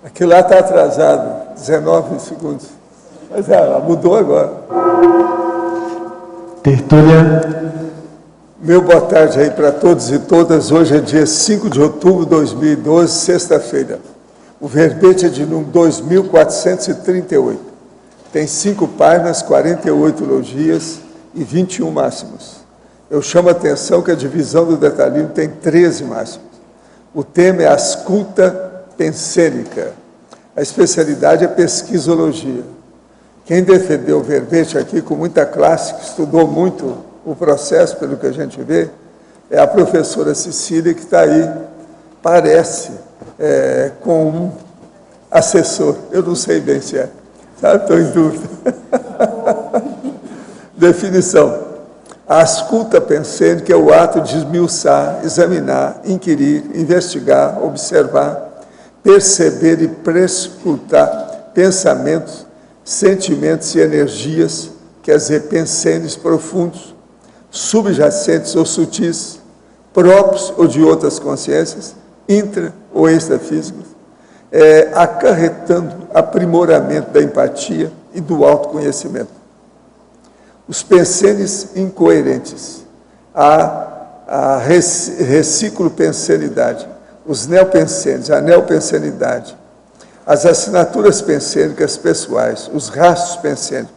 Aquilo lá está atrasado, 19 segundos. Mas mudou agora. Tertúlia. Meu boa tarde aí para todos e todas. Hoje é dia 5 de outubro de 2012, sexta-feira. O verbete é de número 2438. Tem 5 páginas, 48 logias e 21 máximos. Eu chamo a atenção que a divisão do detalhismo tem 13 máximos. O tema é asculta pensênica. A especialidade é pesquisologia. Quem defendeu o verbete aqui com muita classe, que estudou muito o processo, pelo que a gente vê, é a professora Cecília, que está aí, parece, com um assessor. Eu não sei bem se é, tá? Estou em dúvida. Definição. A asculta pensênica é o ato de esmiuçar, examinar, inquirir, investigar, observar, perceber e prescrutar pensamentos, sentimentos e energias, quer dizer, pensênios profundos, subjacentes ou sutis, próprios ou de outras consciências, intra ou extrafísicas, acarretando aprimoramento da empatia e do autoconhecimento. Os pensênios incoerentes, a reciclopensenidade, os neopensênios, a neopensenidade, as assinaturas pensênicas pessoais, os rastros pensênicos,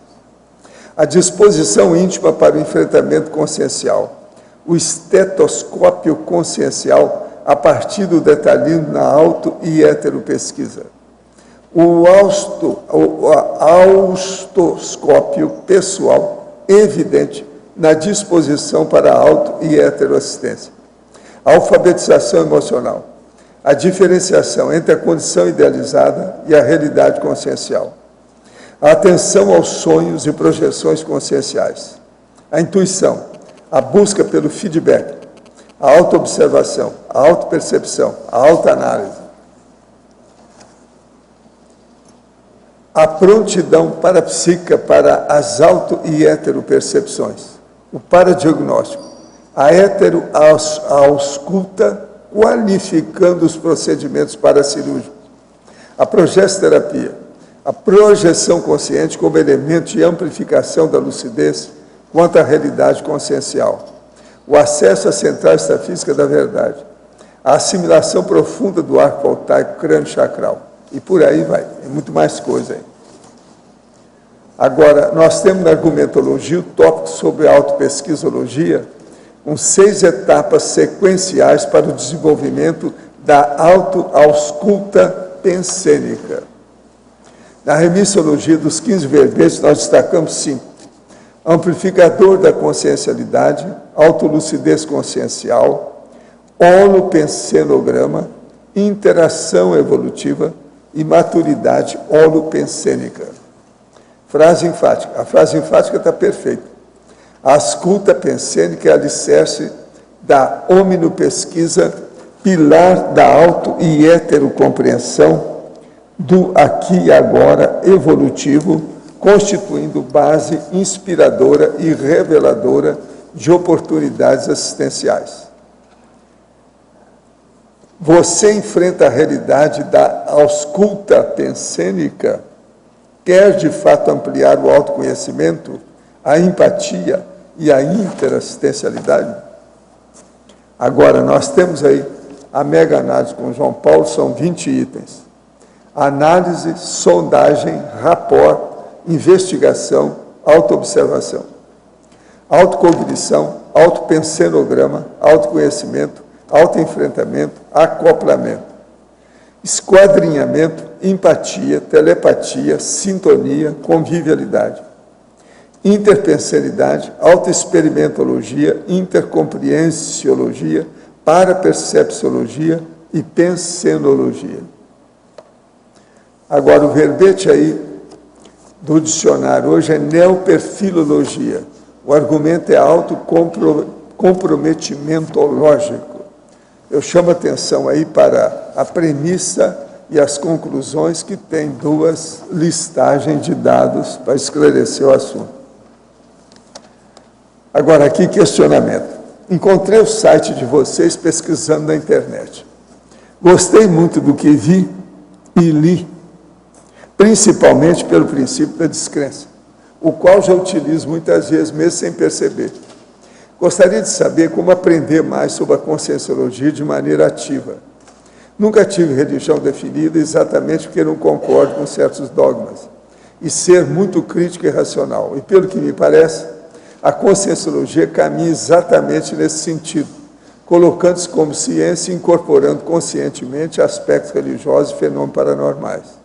a disposição íntima para o enfrentamento consciencial, o estetoscópio consciencial a partir do detalhismo na auto- e heteropesquisa, o austoscópio pessoal evidente na disposição para a auto- e heteroassistência, a alfabetização emocional, a diferenciação entre a condição idealizada e a realidade consciencial, a atenção aos sonhos e projeções conscienciais, a intuição, a busca pelo feedback, a autoobservação, a autopercepção, a autoanálise, a prontidão parapsíquica para as auto- e heteropercepções, o paradiagnóstico, a heteroausculta, qualificando os procedimentos paracirúrgicos, a progesterapia, a projeção consciente como elemento de amplificação da lucidez quanto à realidade consciencial, o acesso à central extrafísica da verdade, a assimilação profunda do arco voltaico crânio-chacral, e por aí vai, tem muito mais coisa aí. Agora, nós temos na argumentologia o tópico sobre a autopesquisologia, com 6 etapas sequenciais para o desenvolvimento da autoausculta pensênica. Na remissologia dos 15 verbetes, nós destacamos 5. Amplificador da consciencialidade, autolucidez consciencial, holopensenograma, interação evolutiva e maturidade holopensênica. Frase enfática. A frase enfática está perfeita. A asculta pensênica é alicerce da hominopesquisa, pilar da auto- e heterocompreensão, do aqui e agora evolutivo, constituindo base inspiradora e reveladora de oportunidades assistenciais. Você enfrenta a realidade da ausculta pensênica, quer de fato ampliar o autoconhecimento, a empatia e a interassistencialidade? Agora, nós temos aí a mega análise com João Paulo, são 20 itens. Análise, sondagem, rapport, investigação, autoobservação, autocognição, autopensenograma, autoconhecimento, autoenfrentamento, acoplamento, esquadrinhamento, empatia, telepatia, sintonia, convivialidade, interpensenidade, autoexperimentologia, intercompreensiologia, parapercepciologia e pensenologia. Agora, o verbete aí do dicionário hoje é neoperfilologia. O argumento é autocomprometimento-lógico. Eu chamo a atenção aí para a premissa e as conclusões, que tem 2 listagens de dados para esclarecer o assunto. Agora, aqui, questionamento. Encontrei o site de vocês pesquisando na internet. Gostei muito do que vi e li, principalmente pelo princípio da descrença, o qual já utilizo muitas vezes, mesmo sem perceber. Gostaria de saber como aprender mais sobre a conscienciologia de maneira ativa. Nunca tive religião definida exatamente porque não concordo com certos dogmas, e ser muito crítico e racional. E pelo que me parece, a conscienciologia caminha exatamente nesse sentido, colocando-se como ciência e incorporando conscientemente aspectos religiosos e fenômenos paranormais.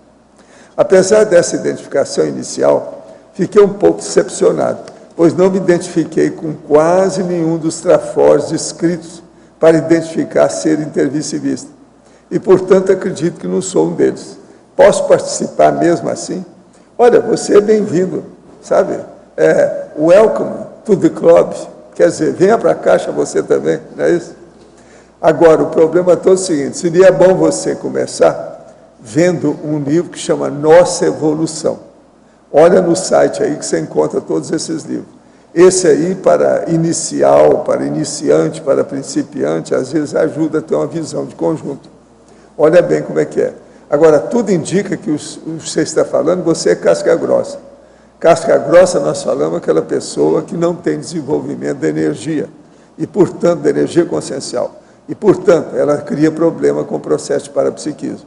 Apesar dessa identificação inicial, fiquei um pouco decepcionado, pois não me identifiquei com quase nenhum dos trafores descritos para identificar ser intermissivista. E, portanto, acredito que não sou um deles. Posso participar mesmo assim? Olha, você é bem-vindo, sabe? Welcome to the club. Quer dizer, venha para a caixa você também, não é isso? Agora, o problema todo é o seguinte, seria bom você começar vendo um livro que chama Nossa Evolução. Olha no site aí que você encontra todos esses livros. Esse aí, para inicial, para iniciante, para principiante, às vezes ajuda a ter uma visão de conjunto. Olha bem como é que é. Agora, tudo indica que você está falando, você é casca grossa. Casca grossa, nós falamos, aquela pessoa que não tem desenvolvimento da energia, e, portanto, da energia consciencial. E, portanto, ela cria problema com o processo de parapsiquismo.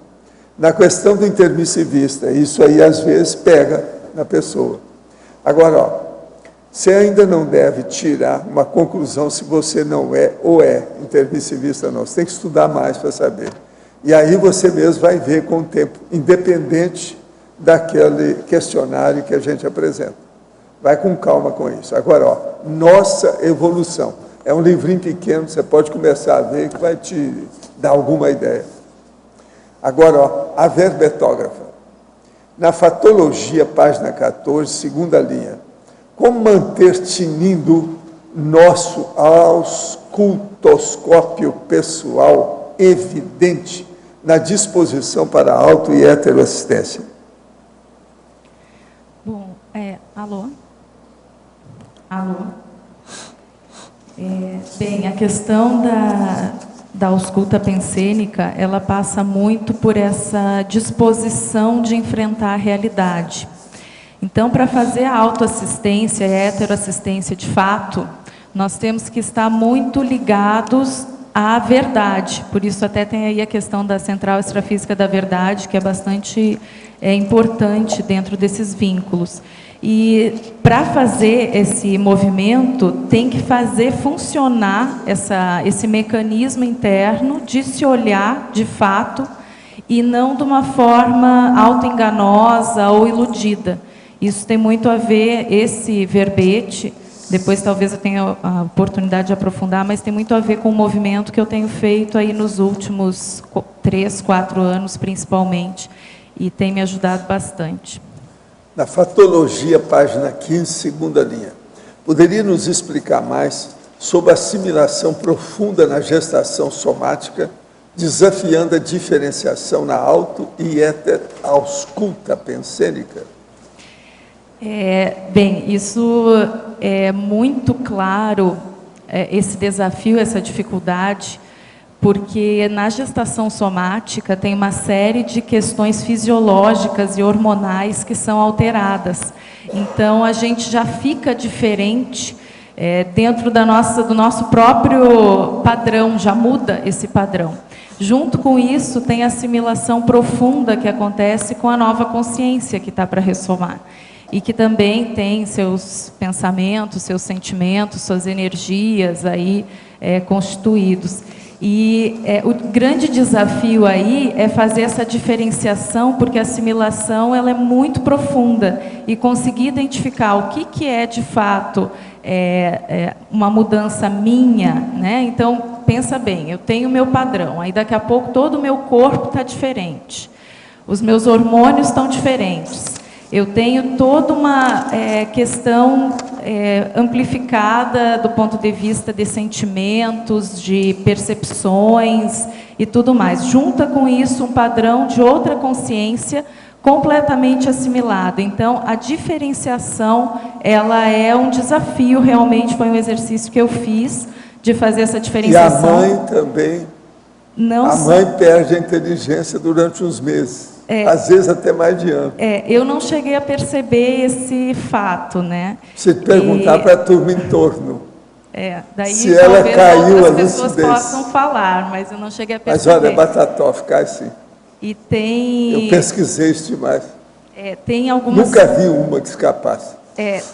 Na questão do intermissivista, isso aí, às vezes, pega na pessoa. Agora, ó, você ainda não deve tirar uma conclusão se você não é ou é intermissivista, não. Você tem que estudar mais para saber. E aí você mesmo vai ver com o tempo, independente daquele questionário que a gente apresenta. Vai com calma com isso. Agora, ó, Nossa Evolução. É um livrinho pequeno, você pode começar a ver, que vai te dar alguma ideia. Agora, ó, a verbetógrafa. Na Fatologia, página 14, segunda linha. Como manter tinindo nosso auscultoscópio pessoal evidente na disposição para auto e heteroassistência? Bom, alô? Alô? Bem, a questão da ausculta pensênica, ela passa muito por essa disposição de enfrentar a realidade. Então, para fazer a autoassistência e a heteroassistência de fato, nós temos que estar muito ligados à verdade. Por isso até tem aí a questão da central extrafísica da verdade, que é bastante importante dentro desses vínculos. E para fazer esse movimento, tem que fazer funcionar esse mecanismo interno de se olhar de fato e não de uma forma autoenganosa ou iludida. Isso tem muito a ver, esse verbete, depois talvez eu tenha a oportunidade de aprofundar, mas tem muito a ver com o movimento que eu tenho feito aí nos últimos 3, 4 anos, principalmente, e tem me ajudado bastante. Na Fatologia, página 15, segunda linha. Poderia nos explicar mais sobre a assimilação profunda na gestação somática, desafiando a diferenciação na auto e heteroausculta pensênica? Bem, isso é muito claro, esse desafio, essa dificuldade, porque na gestação somática tem uma série de questões fisiológicas e hormonais que são alteradas. Então, a gente já fica diferente dentro do nosso próprio padrão, já muda esse padrão. Junto com isso, tem a assimilação profunda que acontece com a nova consciência que está para ressomar. E que também tem seus pensamentos, seus sentimentos, suas energias aí constituídos. E o grande desafio aí é fazer essa diferenciação, porque a assimilação ela é muito profunda, e conseguir identificar o que é de fato uma mudança minha, né? Então, pensa bem, eu tenho o meu padrão, aí daqui a pouco todo o meu corpo está diferente, os meus hormônios estão diferentes. Eu tenho toda uma questão amplificada do ponto de vista de sentimentos, de percepções e tudo mais. Junta com isso um padrão de outra consciência completamente assimilado. Então, a diferenciação, ela é um desafio, realmente foi um exercício que eu fiz, de fazer essa diferenciação. E a mãe também. A mãe perde a inteligência durante uns meses. às vezes até mais de ano. Eu não cheguei a perceber esse fato, né? Se perguntar para a turma em torno. Daí se ela talvez caiu outras a pessoas lucidez. possam falar, mas eu não cheguei a Mas perceber. olha, Batatóff cai sim. E tem... Eu pesquisei isso demais. Tem algumas... Nunca vi uma que escapasse.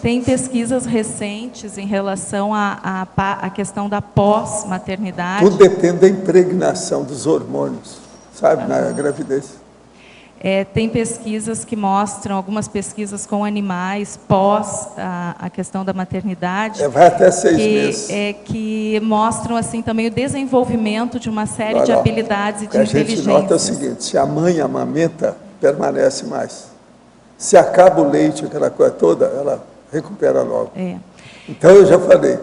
Tem pesquisas recentes em relação à questão da pós-maternidade. Tudo depende da impregnação dos hormônios, sabe, na gravidez. Tem pesquisas que mostram, algumas pesquisas com animais pós a questão da maternidade. Vai até 6 meses. Que mostram assim também o desenvolvimento de uma série de habilidades e de inteligência. A gente nota o seguinte: se a mãe amamenta, permanece mais. Se acaba o leite, aquela coisa toda, ela recupera logo. Então eu já falei,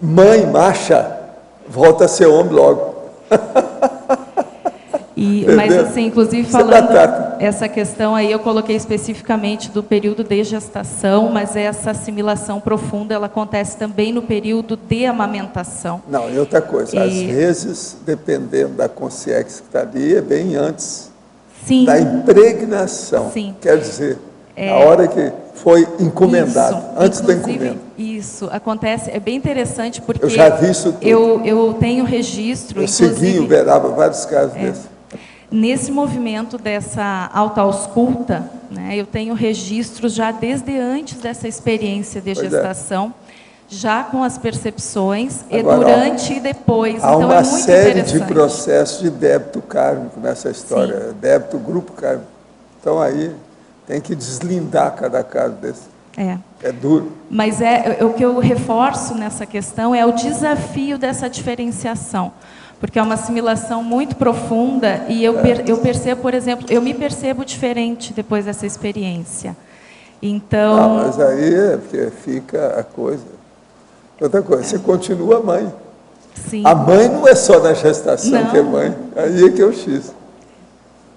mãe macha, volta a ser homem logo. Mas assim, inclusive falando essa questão aí, eu coloquei especificamente do período de gestação, mas essa assimilação profunda, ela acontece também no período de amamentação. Não, e outra coisa, às vezes, dependendo da consciência que está ali, é bem antes. Sim. Da impregnação. Sim. Quer dizer, na hora que foi encomendado, isso, antes da encomenda. Isso, acontece, é bem interessante porque... Eu já vi isso tudo. Eu tenho registro, inclusive... segui em Uberaba vários casos desses. Nesse movimento dessa autoausculta, né, eu tenho registros já desde antes dessa experiência de gestação, já com as percepções, agora, durante e depois. Há então, uma é muito série de processos de débito kármico nessa história, sim. Débito grupo kármico. Então, aí tem que deslindar cada caso desse. É duro. Mas o que eu reforço nessa questão é o desafio dessa diferenciação. Porque é uma assimilação muito profunda e eu percebo, por exemplo, eu me percebo diferente depois dessa experiência. Então... Não, mas aí é porque fica a coisa... Outra coisa, você continua mãe. Sim. A mãe não é só na gestação que é mãe. Aí é que é o X.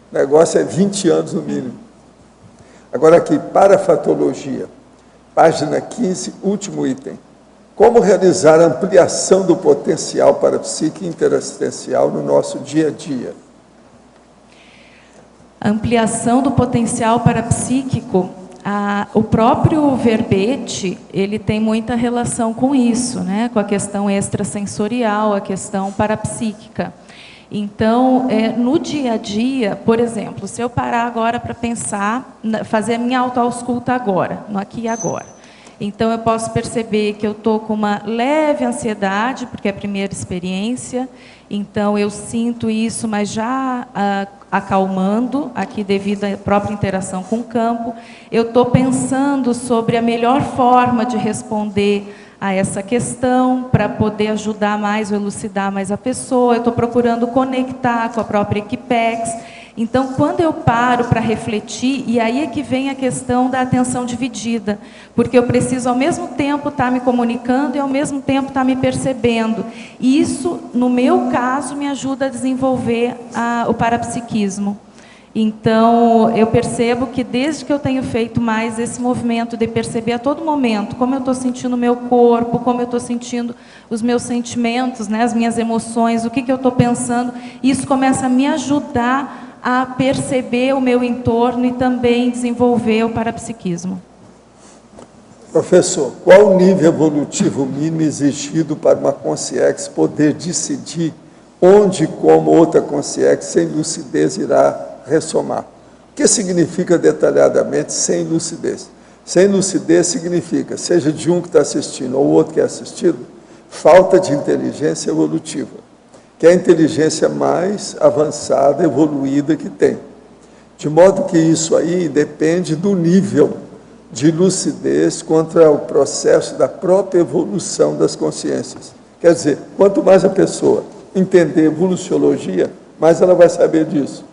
O negócio é 20 anos no mínimo. Agora aqui, parafatologia. Página 15, último item. Como realizar a ampliação do potencial parapsíquico interassistencial no nosso dia a dia? Ampliação do potencial parapsíquico, o próprio verbete, ele tem muita relação com isso, né? Com a questão extrasensorial, a questão parapsíquica. Então, no dia a dia, por exemplo, se eu parar agora para pensar, fazer a minha autoausculta agora, no aqui e agora. Então, eu posso perceber que eu estou com uma leve ansiedade, porque é a primeira experiência. Então, eu sinto isso, mas já acalmando, aqui devido à própria interação com o campo. Eu estou pensando sobre a melhor forma de responder a essa questão, para poder ajudar mais ou elucidar mais a pessoa. Eu estou procurando conectar com a própria Equipex. Então, quando eu paro para refletir, e aí é que vem a questão da atenção dividida, porque eu preciso, ao mesmo tempo, estar me comunicando e, ao mesmo tempo, estar me percebendo. E isso, no meu caso, me ajuda a desenvolver o parapsiquismo. Então, eu percebo que, desde que eu tenho feito mais esse movimento de perceber a todo momento como eu estou sentindo o meu corpo, como eu estou sentindo os meus sentimentos, né, as minhas emoções, o que eu estou pensando, isso começa a me ajudar a perceber o meu entorno e também desenvolver o parapsiquismo. Professor, qual o nível evolutivo mínimo exigido para uma consciência poder decidir onde e como outra consciência sem lucidez irá ressomar? O que significa detalhadamente sem lucidez? Sem lucidez significa, seja de um que está assistindo ou outro que é assistido, falta de inteligência evolutiva, que é a inteligência mais avançada, evoluída que tem. De modo que isso aí depende do nível de lucidez contra o processo da própria evolução das consciências. Quer dizer, quanto mais a pessoa entender evoluciologia, mais ela vai saber disso.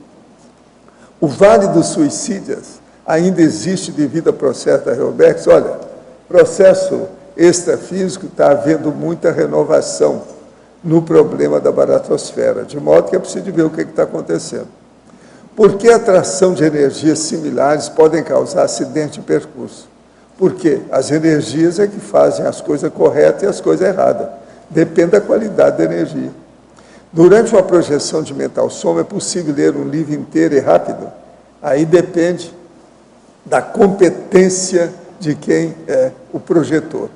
O Vale dos Suicídios ainda existe devido ao processo da Helbex. Olha, processo extrafísico está havendo muita renovação no problema da baratosfera, de modo que é preciso ver o que está acontecendo. Por que a atração de energias similares podem causar acidente de percurso? Porque as energias é que fazem as coisas corretas e as coisas erradas. Depende da qualidade da energia. Durante uma projeção de mental soma, é possível ler um livro inteiro e rápido? Aí depende da competência de quem é o projetor.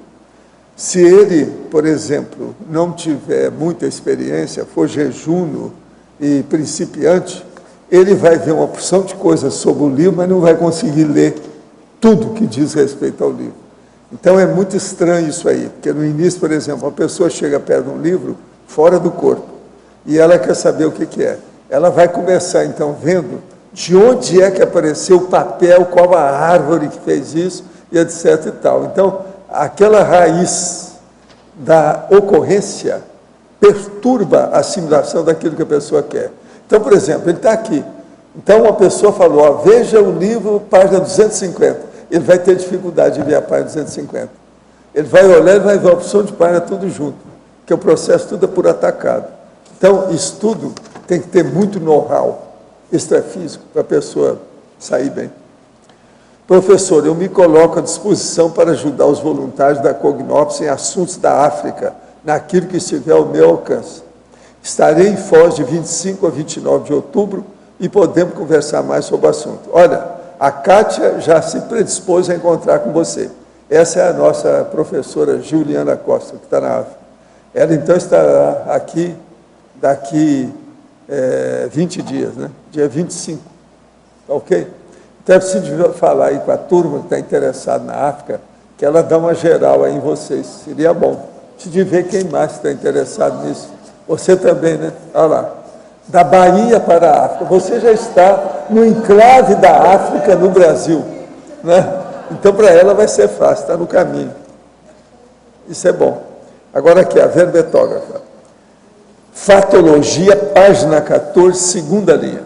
Se ele, por exemplo, não tiver muita experiência, for jejuno e principiante, ele vai ver uma porção de coisas sobre o livro, mas não vai conseguir ler tudo que diz respeito ao livro. Então é muito estranho isso aí, porque no início, por exemplo, uma pessoa chega perto de um livro fora do corpo, e ela quer saber o que é. Ela vai começar, então, vendo de onde é que apareceu o papel, qual a árvore que fez isso, e etc. e tal. Então, aquela raiz da ocorrência perturba a assimilação daquilo que a pessoa quer. Então, por exemplo, ele está aqui. Então, uma pessoa falou, ó, veja o livro, página 250. Ele vai ter dificuldade de ver a página 250. Ele vai olhar e vai ver a opção de página tudo junto, porque o processo tudo é por atacado. Então, estudo tem que ter muito know-how extrafísico para a pessoa sair bem. Professor, eu me coloco à disposição para ajudar os voluntários da Cognops em assuntos da África, naquilo que estiver ao meu alcance. Estarei em Foz de 25 a 29 de outubro e podemos conversar mais sobre o assunto. Olha, a Kátia já se predispôs a encontrar com você. Essa é a nossa professora Juliana Costa, que está na África. Ela, então, estará aqui daqui 20 dias, né? Dia 25. Ok? Então, é preciso falar aí com a turma que está interessada na África, que ela dá uma geral aí em vocês. Seria bom. Preciso ver quem mais está interessado nisso. Você também, né? Olha lá. Da Bahia para a África. Você já está no enclave da África no Brasil, né? Então, para ela vai ser fácil, está no caminho. Isso é bom. Agora aqui, a verbetógrafa. Fatologia, página 14, segunda linha.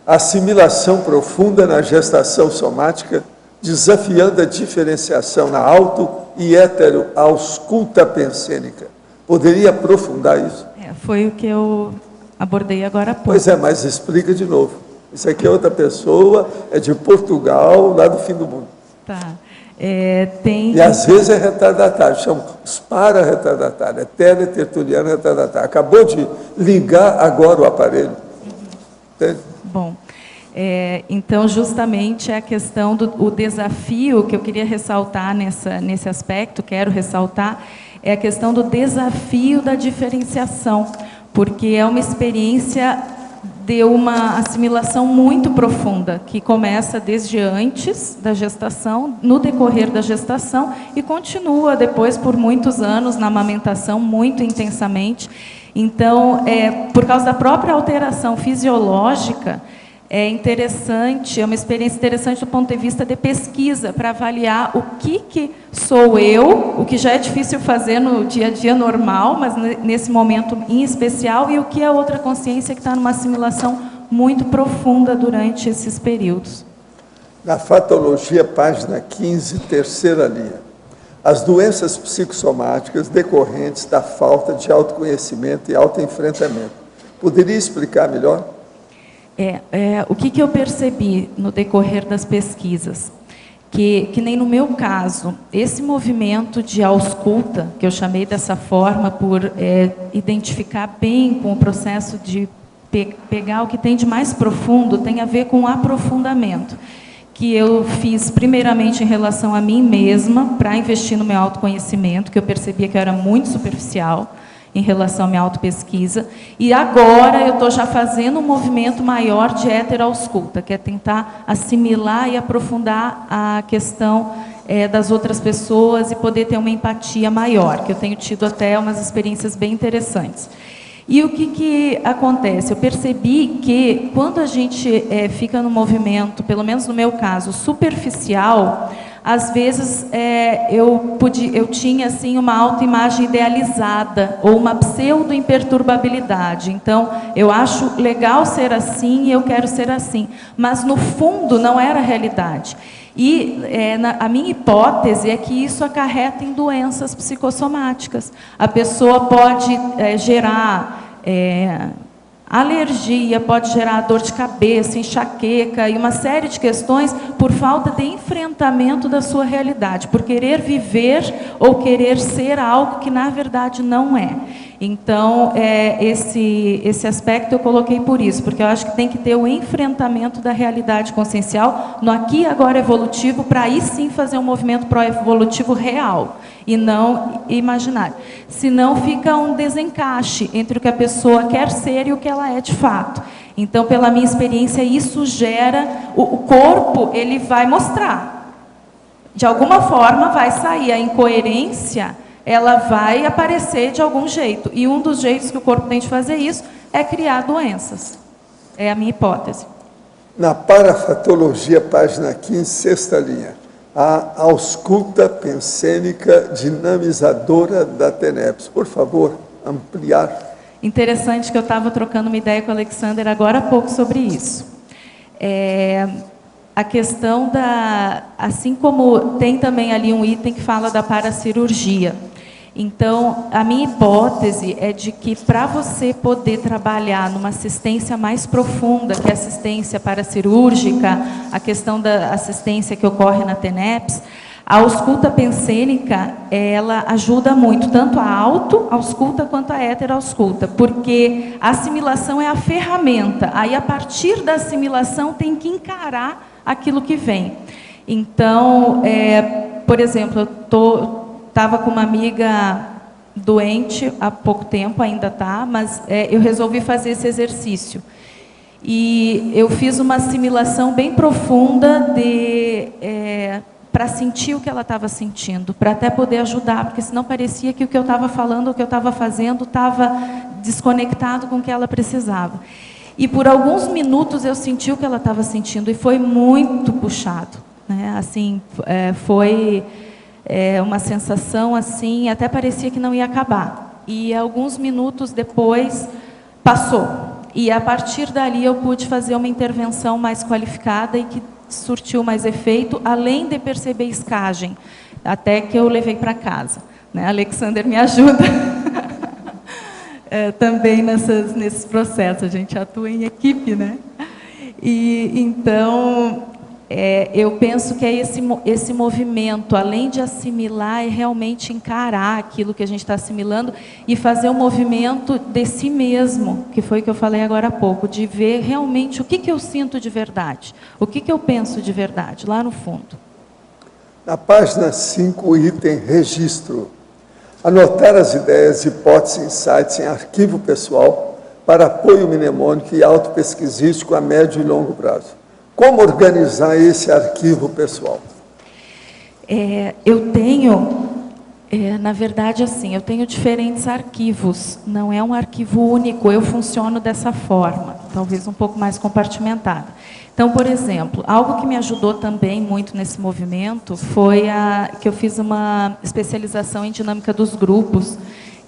Assimilação profunda na gestação somática, desafiando a diferenciação na auto- e heteroausculta pensênica. Poderia aprofundar isso? Foi o que eu abordei agora há pouco. Pois é, mas explica de novo. Isso aqui é outra pessoa, é de Portugal, lá do fim do mundo. Tá. Tem... E às vezes é retardatário, chamam os para-retardatários, é teletertuliano retardatário. Acabou de ligar agora o aparelho. Entende? Bom, então justamente a questão do desafio que eu queria ressaltar nesse aspecto, quero ressaltar, é a questão do desafio da diferenciação, porque é uma experiência de uma assimilação muito profunda, que começa desde antes da gestação, no decorrer da gestação, e continua depois por muitos anos na amamentação, muito intensamente. Então, por causa da própria alteração fisiológica, é interessante, é uma experiência interessante do ponto de vista de pesquisa, para avaliar o que sou eu, o que já é difícil fazer no dia a dia normal, mas nesse momento em especial, e o que é outra consciência que está numa assimilação muito profunda durante esses períodos. Na fatologia, página 15, terceira linha. As doenças psicossomáticas decorrentes da falta de autoconhecimento e autoenfrentamento. Poderia explicar melhor? O que eu percebi no decorrer das pesquisas? Que nem no meu caso, esse movimento de ausculta, que eu chamei dessa forma por identificar bem com o processo de pegar o que tem de mais profundo, tem a ver com o aprofundamento, que eu fiz primeiramente em relação a mim mesma, para investir no meu autoconhecimento, que eu percebia que eu era muito superficial em relação à minha autopesquisa, e agora eu estou já fazendo um movimento maior de heteroausculta, que é tentar assimilar e aprofundar a questão das outras pessoas e poder ter uma empatia maior, que eu tenho tido até umas experiências bem interessantes. E o que acontece? Eu percebi que quando a gente fica no movimento, pelo menos no meu caso, superficial, às vezes eu tinha assim, uma autoimagem idealizada, ou uma pseudo-imperturbabilidade. Então, eu acho legal ser assim e eu quero ser assim. Mas, no fundo, não era a realidade. E a minha hipótese é que isso acarreta em doenças psicossomáticas. A pessoa pode gerar alergia, pode gerar dor de cabeça, enxaqueca e uma série de questões por falta de enfrentamento da sua realidade, por querer viver ou querer ser algo que na verdade não é. Então, esse aspecto eu coloquei por isso, porque eu acho que tem que ter o enfrentamento da realidade consciencial no aqui e agora evolutivo, para aí sim fazer um movimento pró-evolutivo real, e não imaginário. Senão fica um desencaixe entre o que a pessoa quer ser e o que ela é de fato. Então, pela minha experiência, isso gera... O corpo, ele vai mostrar. De alguma forma, vai sair a incoerência, ela vai aparecer de algum jeito. E um dos jeitos que o corpo tem de fazer isso é criar doenças. É a minha hipótese. Na parafatologia, página 15, sexta linha, a ausculta pensênica dinamizadora da TENEPS. Por favor, ampliar. Interessante que eu estava trocando uma ideia com o Alexander agora há pouco sobre isso. A questão da... Assim como tem também ali um item que fala da paracirurgia. Então, a minha hipótese é de que para você poder trabalhar numa assistência mais profunda, que é a assistência paracirúrgica, a questão da assistência que ocorre na TENEPS, a ausculta pensênica, ela ajuda muito, tanto a autoausculta quanto a heteroausculta, porque a assimilação é a ferramenta, aí a partir da assimilação tem que encarar aquilo que vem. Então, por exemplo, eu estava com uma amiga doente há pouco tempo, ainda está, mas eu resolvi fazer esse exercício. E eu fiz uma assimilação bem profunda para sentir o que ela estava sentindo, para até poder ajudar, porque senão parecia que o que eu estava falando, o que eu estava fazendo, estava desconectado com o que ela precisava. E por alguns minutos eu senti o que ela estava sentindo, e foi muito puxado, né? Assim, foi uma sensação assim, até parecia que não ia acabar. E alguns minutos depois, passou. E a partir dali eu pude fazer uma intervenção mais qualificada e que surtiu mais efeito, além de perceber escagem, até que eu levei para casa, né? Alexander me ajuda também nesses processos, a gente atua em equipe, né? E então eu penso que esse movimento, além de assimilar, é realmente encarar aquilo que a gente está assimilando e fazer um movimento de si mesmo, que foi o que eu falei agora há pouco, de ver realmente o que eu sinto de verdade, o que eu penso de verdade, lá no fundo. Na página 5, o item registro. Anotar as ideias, hipóteses e insights em arquivo pessoal para apoio mnemônico e autopesquisístico a médio e longo prazo. Como organizar esse arquivo pessoal? Eu tenho, na verdade, assim, eu tenho diferentes arquivos, não é um arquivo único, eu funciono dessa forma, talvez um pouco mais compartimentada. Então, por exemplo, algo que me ajudou também muito nesse movimento foi que eu fiz uma especialização em dinâmica dos grupos,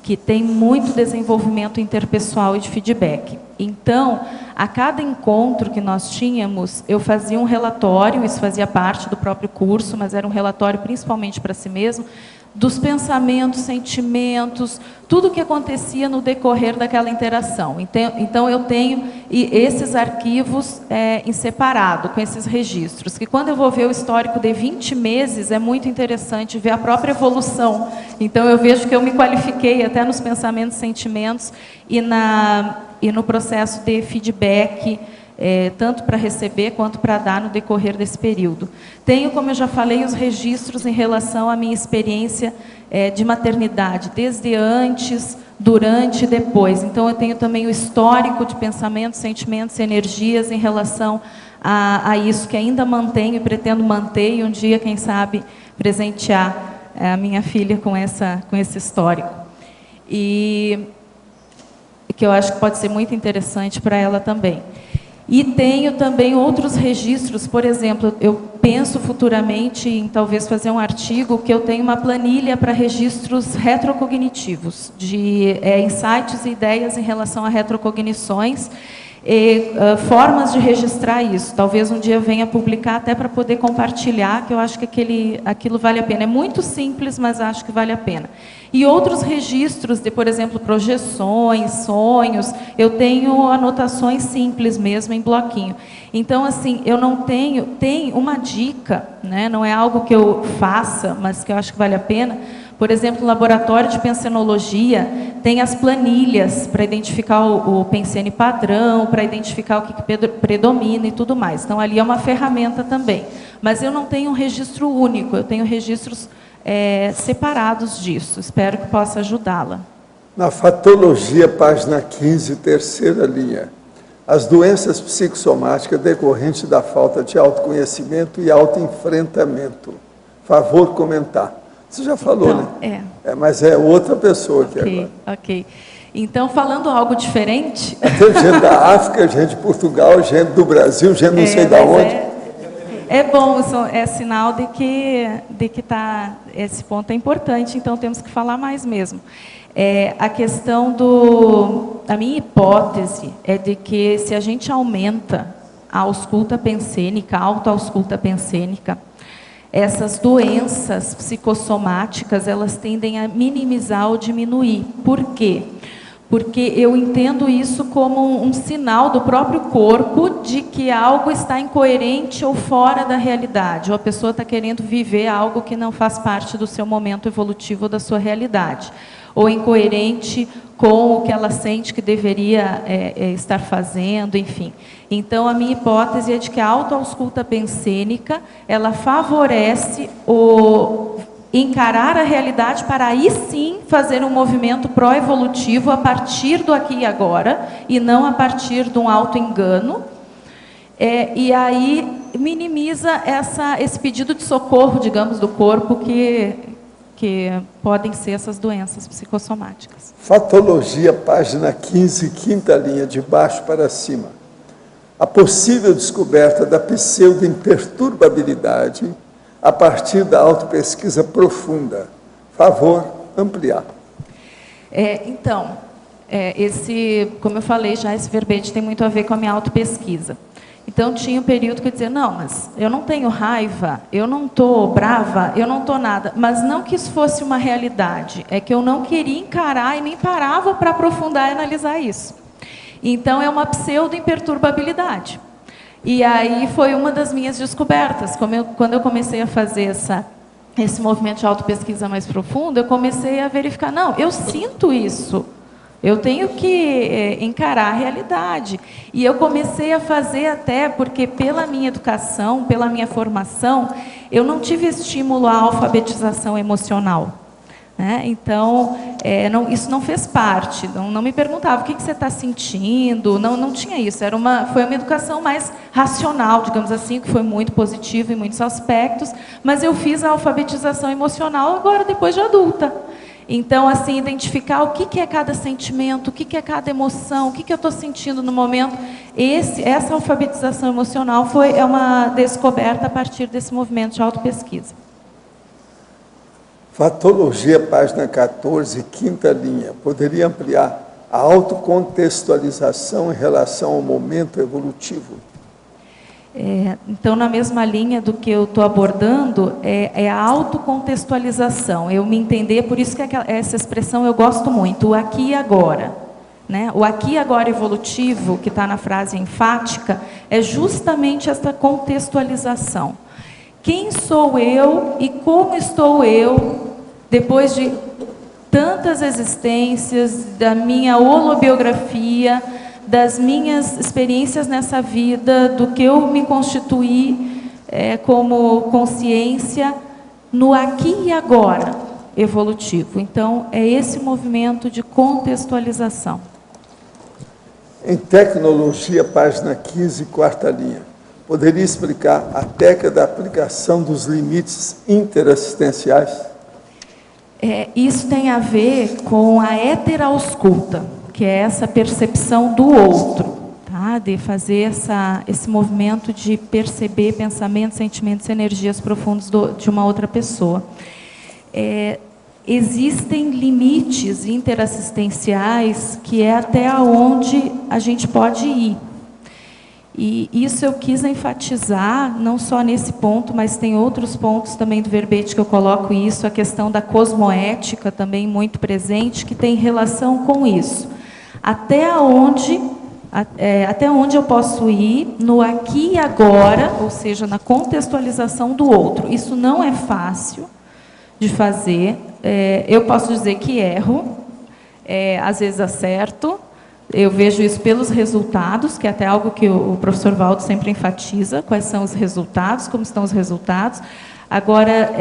que tem muito desenvolvimento interpessoal e de feedback. Então, a cada encontro que nós tínhamos, eu fazia um relatório, isso fazia parte do próprio curso, mas era um relatório principalmente para si mesmo, dos pensamentos, sentimentos, tudo o que acontecia no decorrer daquela interação. Então eu tenho esses arquivos em separado, com esses registros, que quando eu vou ver o histórico de 20 meses, é muito interessante ver a própria evolução. Então eu vejo que eu me qualifiquei até nos pensamentos, sentimentos e no processo de feedback, tanto para receber quanto para dar no decorrer desse período. Tenho, como eu já falei, os registros em relação à minha experiência de maternidade, desde antes, durante e depois. Então, eu tenho também o histórico de pensamentos, sentimentos e energias em relação a isso que ainda mantenho e pretendo manter, e um dia, quem sabe, presentear a minha filha com esse histórico. E que eu acho que pode ser muito interessante para ela também. E tenho também outros registros, por exemplo, eu penso futuramente em talvez fazer um artigo que eu tenho uma planilha para registros retrocognitivos, de insights e ideias em relação a retrocognições, e formas de registrar isso. Talvez um dia venha publicar até para poder compartilhar, que eu acho que aquilo vale a pena. É muito simples, mas acho que vale a pena. E outros registros de, por exemplo, projeções, sonhos, eu tenho anotações simples mesmo, em bloquinho. Então, assim, eu não tem uma dica, né? Não é algo que eu faça, mas que eu acho que vale a pena, Por exemplo, no laboratório de pensenologia, tem as planilhas para identificar o pensene padrão, para identificar o que predomina e tudo mais. Então, ali é uma ferramenta também. Mas eu não tenho um registro único, eu tenho registros separados disso. Espero que possa ajudá-la. Na fatologia, página 15, terceira linha. As doenças psicossomáticas decorrentes da falta de autoconhecimento e autoenfrentamento. Favor comentar. Você já falou, então, né? Mas é outra pessoa aqui agora. Ok. Então, falando algo diferente... Tem gente da África, gente de Portugal, gente do Brasil, gente não sei de onde. É bom, é sinal de que esse ponto é importante, então temos que falar mais mesmo. A questão a minha hipótese é de que se a gente aumenta a ausculta pensênica, a autoausculta pensênica, essas doenças psicossomáticas, elas tendem a minimizar ou diminuir. Por quê? Porque eu entendo isso como um sinal do próprio corpo de que algo está incoerente ou fora da realidade, ou a pessoa está querendo viver algo que não faz parte do seu momento evolutivo ou da sua realidade, ou incoerente com o que ela sente que deveria estar fazendo, enfim. Então, a minha hipótese é de que a autoausculta pensênica, ela favorece encarar a realidade para aí sim fazer um movimento pró-evolutivo a partir do aqui e agora, e não a partir de um auto-engano. E aí minimiza esse pedido de socorro, digamos, do corpo que podem ser essas doenças psicossomáticas. Fatologia, página 15, quinta linha, de baixo para cima. A possível descoberta da pseudo-imperturbabilidade a partir da autopesquisa profunda. Favor ampliar. Como eu falei já, esse verbete tem muito a ver com a minha autopesquisa. Então, tinha um período que eu dizia, não, mas eu não tenho raiva, eu não estou brava, eu não estou nada. Mas não que isso fosse uma realidade, é que eu não queria encarar e nem parava para aprofundar e analisar isso. Então, é uma pseudo-imperturbabilidade. E aí foi uma das minhas descobertas. Quando eu comecei a fazer esse movimento de autopesquisa mais profundo, eu comecei a verificar, não, eu sinto isso. Eu tenho que encarar a realidade. E eu comecei a fazer até, porque pela minha educação, pela minha formação, eu não tive estímulo à alfabetização emocional. Né? Então, isso não fez parte. Não me perguntava o que você está sentindo, não tinha isso. Foi uma educação mais racional, digamos assim, que foi muito positiva em muitos aspectos, mas eu fiz a alfabetização emocional agora, depois de adulta. Então, assim, identificar o que é cada sentimento, o que é cada emoção, o que eu estou sentindo no momento. Essa alfabetização emocional é uma descoberta a partir desse movimento de autopesquisa. Fatologia, página 14, quinta linha. Poderia ampliar a autocontextualização em relação ao momento evolutivo? Então, na mesma linha do que eu estou abordando, é a autocontextualização. Eu me entender, por isso que essa expressão eu gosto muito, o aqui e agora. Né? O aqui e agora evolutivo, que está na frase enfática, é justamente essa contextualização. Quem sou eu e como estou eu, depois de tantas existências, da minha holobiografia, das minhas experiências nessa vida, do que eu me constituí como consciência, no aqui e agora evolutivo. Então, é esse movimento de contextualização. Em tecnologia, página 15, quarta linha. Poderia explicar a técnica da aplicação dos limites interassistenciais? Isso tem a ver com a heterausculta, que é essa percepção do outro, tá? De fazer esse movimento de perceber pensamentos, sentimentos e energias profundos de uma outra pessoa. Existem limites interassistenciais que é até onde a gente pode ir. E isso eu quis enfatizar, não só nesse ponto, mas tem outros pontos também do verbete que eu coloco isso, a questão da cosmoética também muito presente, que tem relação com isso. Até onde eu posso ir no aqui e agora, ou seja, na contextualização do outro. Isso não é fácil, de fazer. Eu posso dizer que erro, às vezes acerto. Eu vejo isso pelos resultados, que é até algo que o professor Valdo sempre enfatiza, quais são os resultados, como estão os resultados. Agora,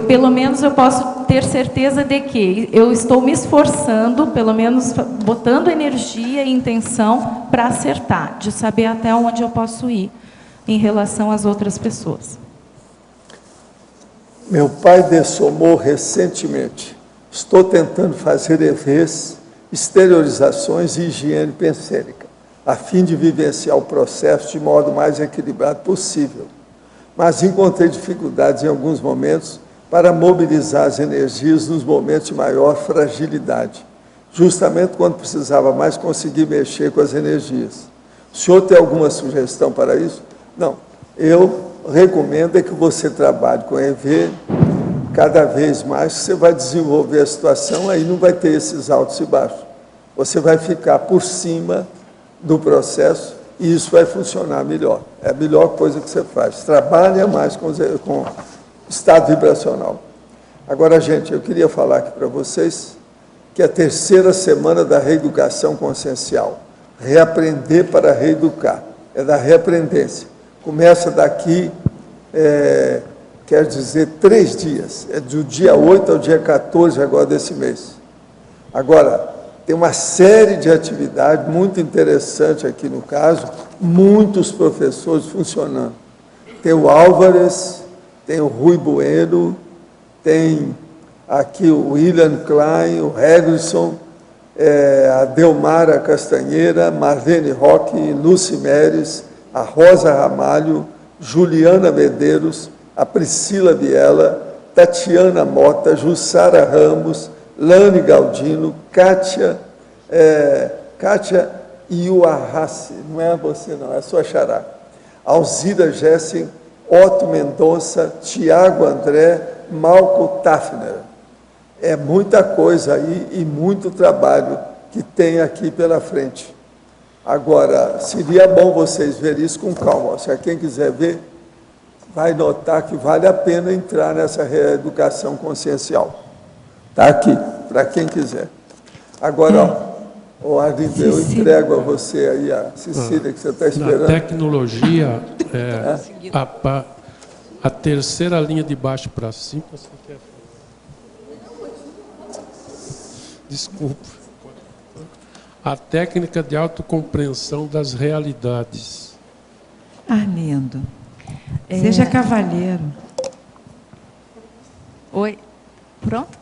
pelo menos eu posso ter certeza de que eu estou me esforçando, pelo menos botando energia e intenção para acertar, de saber até onde eu posso ir em relação às outras pessoas. Meu pai dessomou recentemente. Estou tentando fazer EVs, exteriorizações e higiene pensênica, a fim de vivenciar o processo de modo mais equilibrado possível. Mas encontrei dificuldades em alguns momentos para mobilizar as energias nos momentos de maior fragilidade, justamente quando precisava mais conseguir mexer com as energias. O senhor tem alguma sugestão para isso? Não. Eu recomendo que você trabalhe com EV cada vez mais, você vai desenvolver a situação, aí não vai ter esses altos e baixos. Você vai ficar por cima do processo e isso vai funcionar melhor. É a melhor coisa que você faz. Trabalha mais com estado vibracional. Agora, gente, eu queria falar aqui para vocês que a terceira semana da reeducação consciencial, reaprender para reeducar, é da reaprendência. Começa daqui, quer dizer, 3 dias. É do dia 8 ao dia 14 agora desse mês. Agora, tem uma série de atividades muito interessante aqui no caso, muitos professores funcionando. Tem o Álvares, tem o Rui Bueno, tem aqui o William Klein, o Heglisson, a Delmara Castanheira, Marlene Roque, Lucy Meres, a Rosa Ramalho, Juliana Medeiros, a Priscila Biela, Tatiana Mota, Jussara Ramos, Lani Galdino, Kátia Iuarrace, não é você não, é a sua xará, Alzira Jessen, Otto Mendonça, Tiago André, Malco Tafner. É muita coisa aí e muito trabalho que tem aqui pela frente. Agora, seria bom vocês verem isso com calma. Se quem quiser ver, vai notar que vale a pena entrar nessa reeducação consciencial. Está aqui, para quem quiser. Agora, Arlindo, eu entrego a você aí, a Cecília, que você está esperando. Na tecnologia, a terceira linha de baixo para cima, você quer... Desculpa. A técnica de autocompreensão das realidades. Arlindo, seja cavalheiro. Oi, pronto?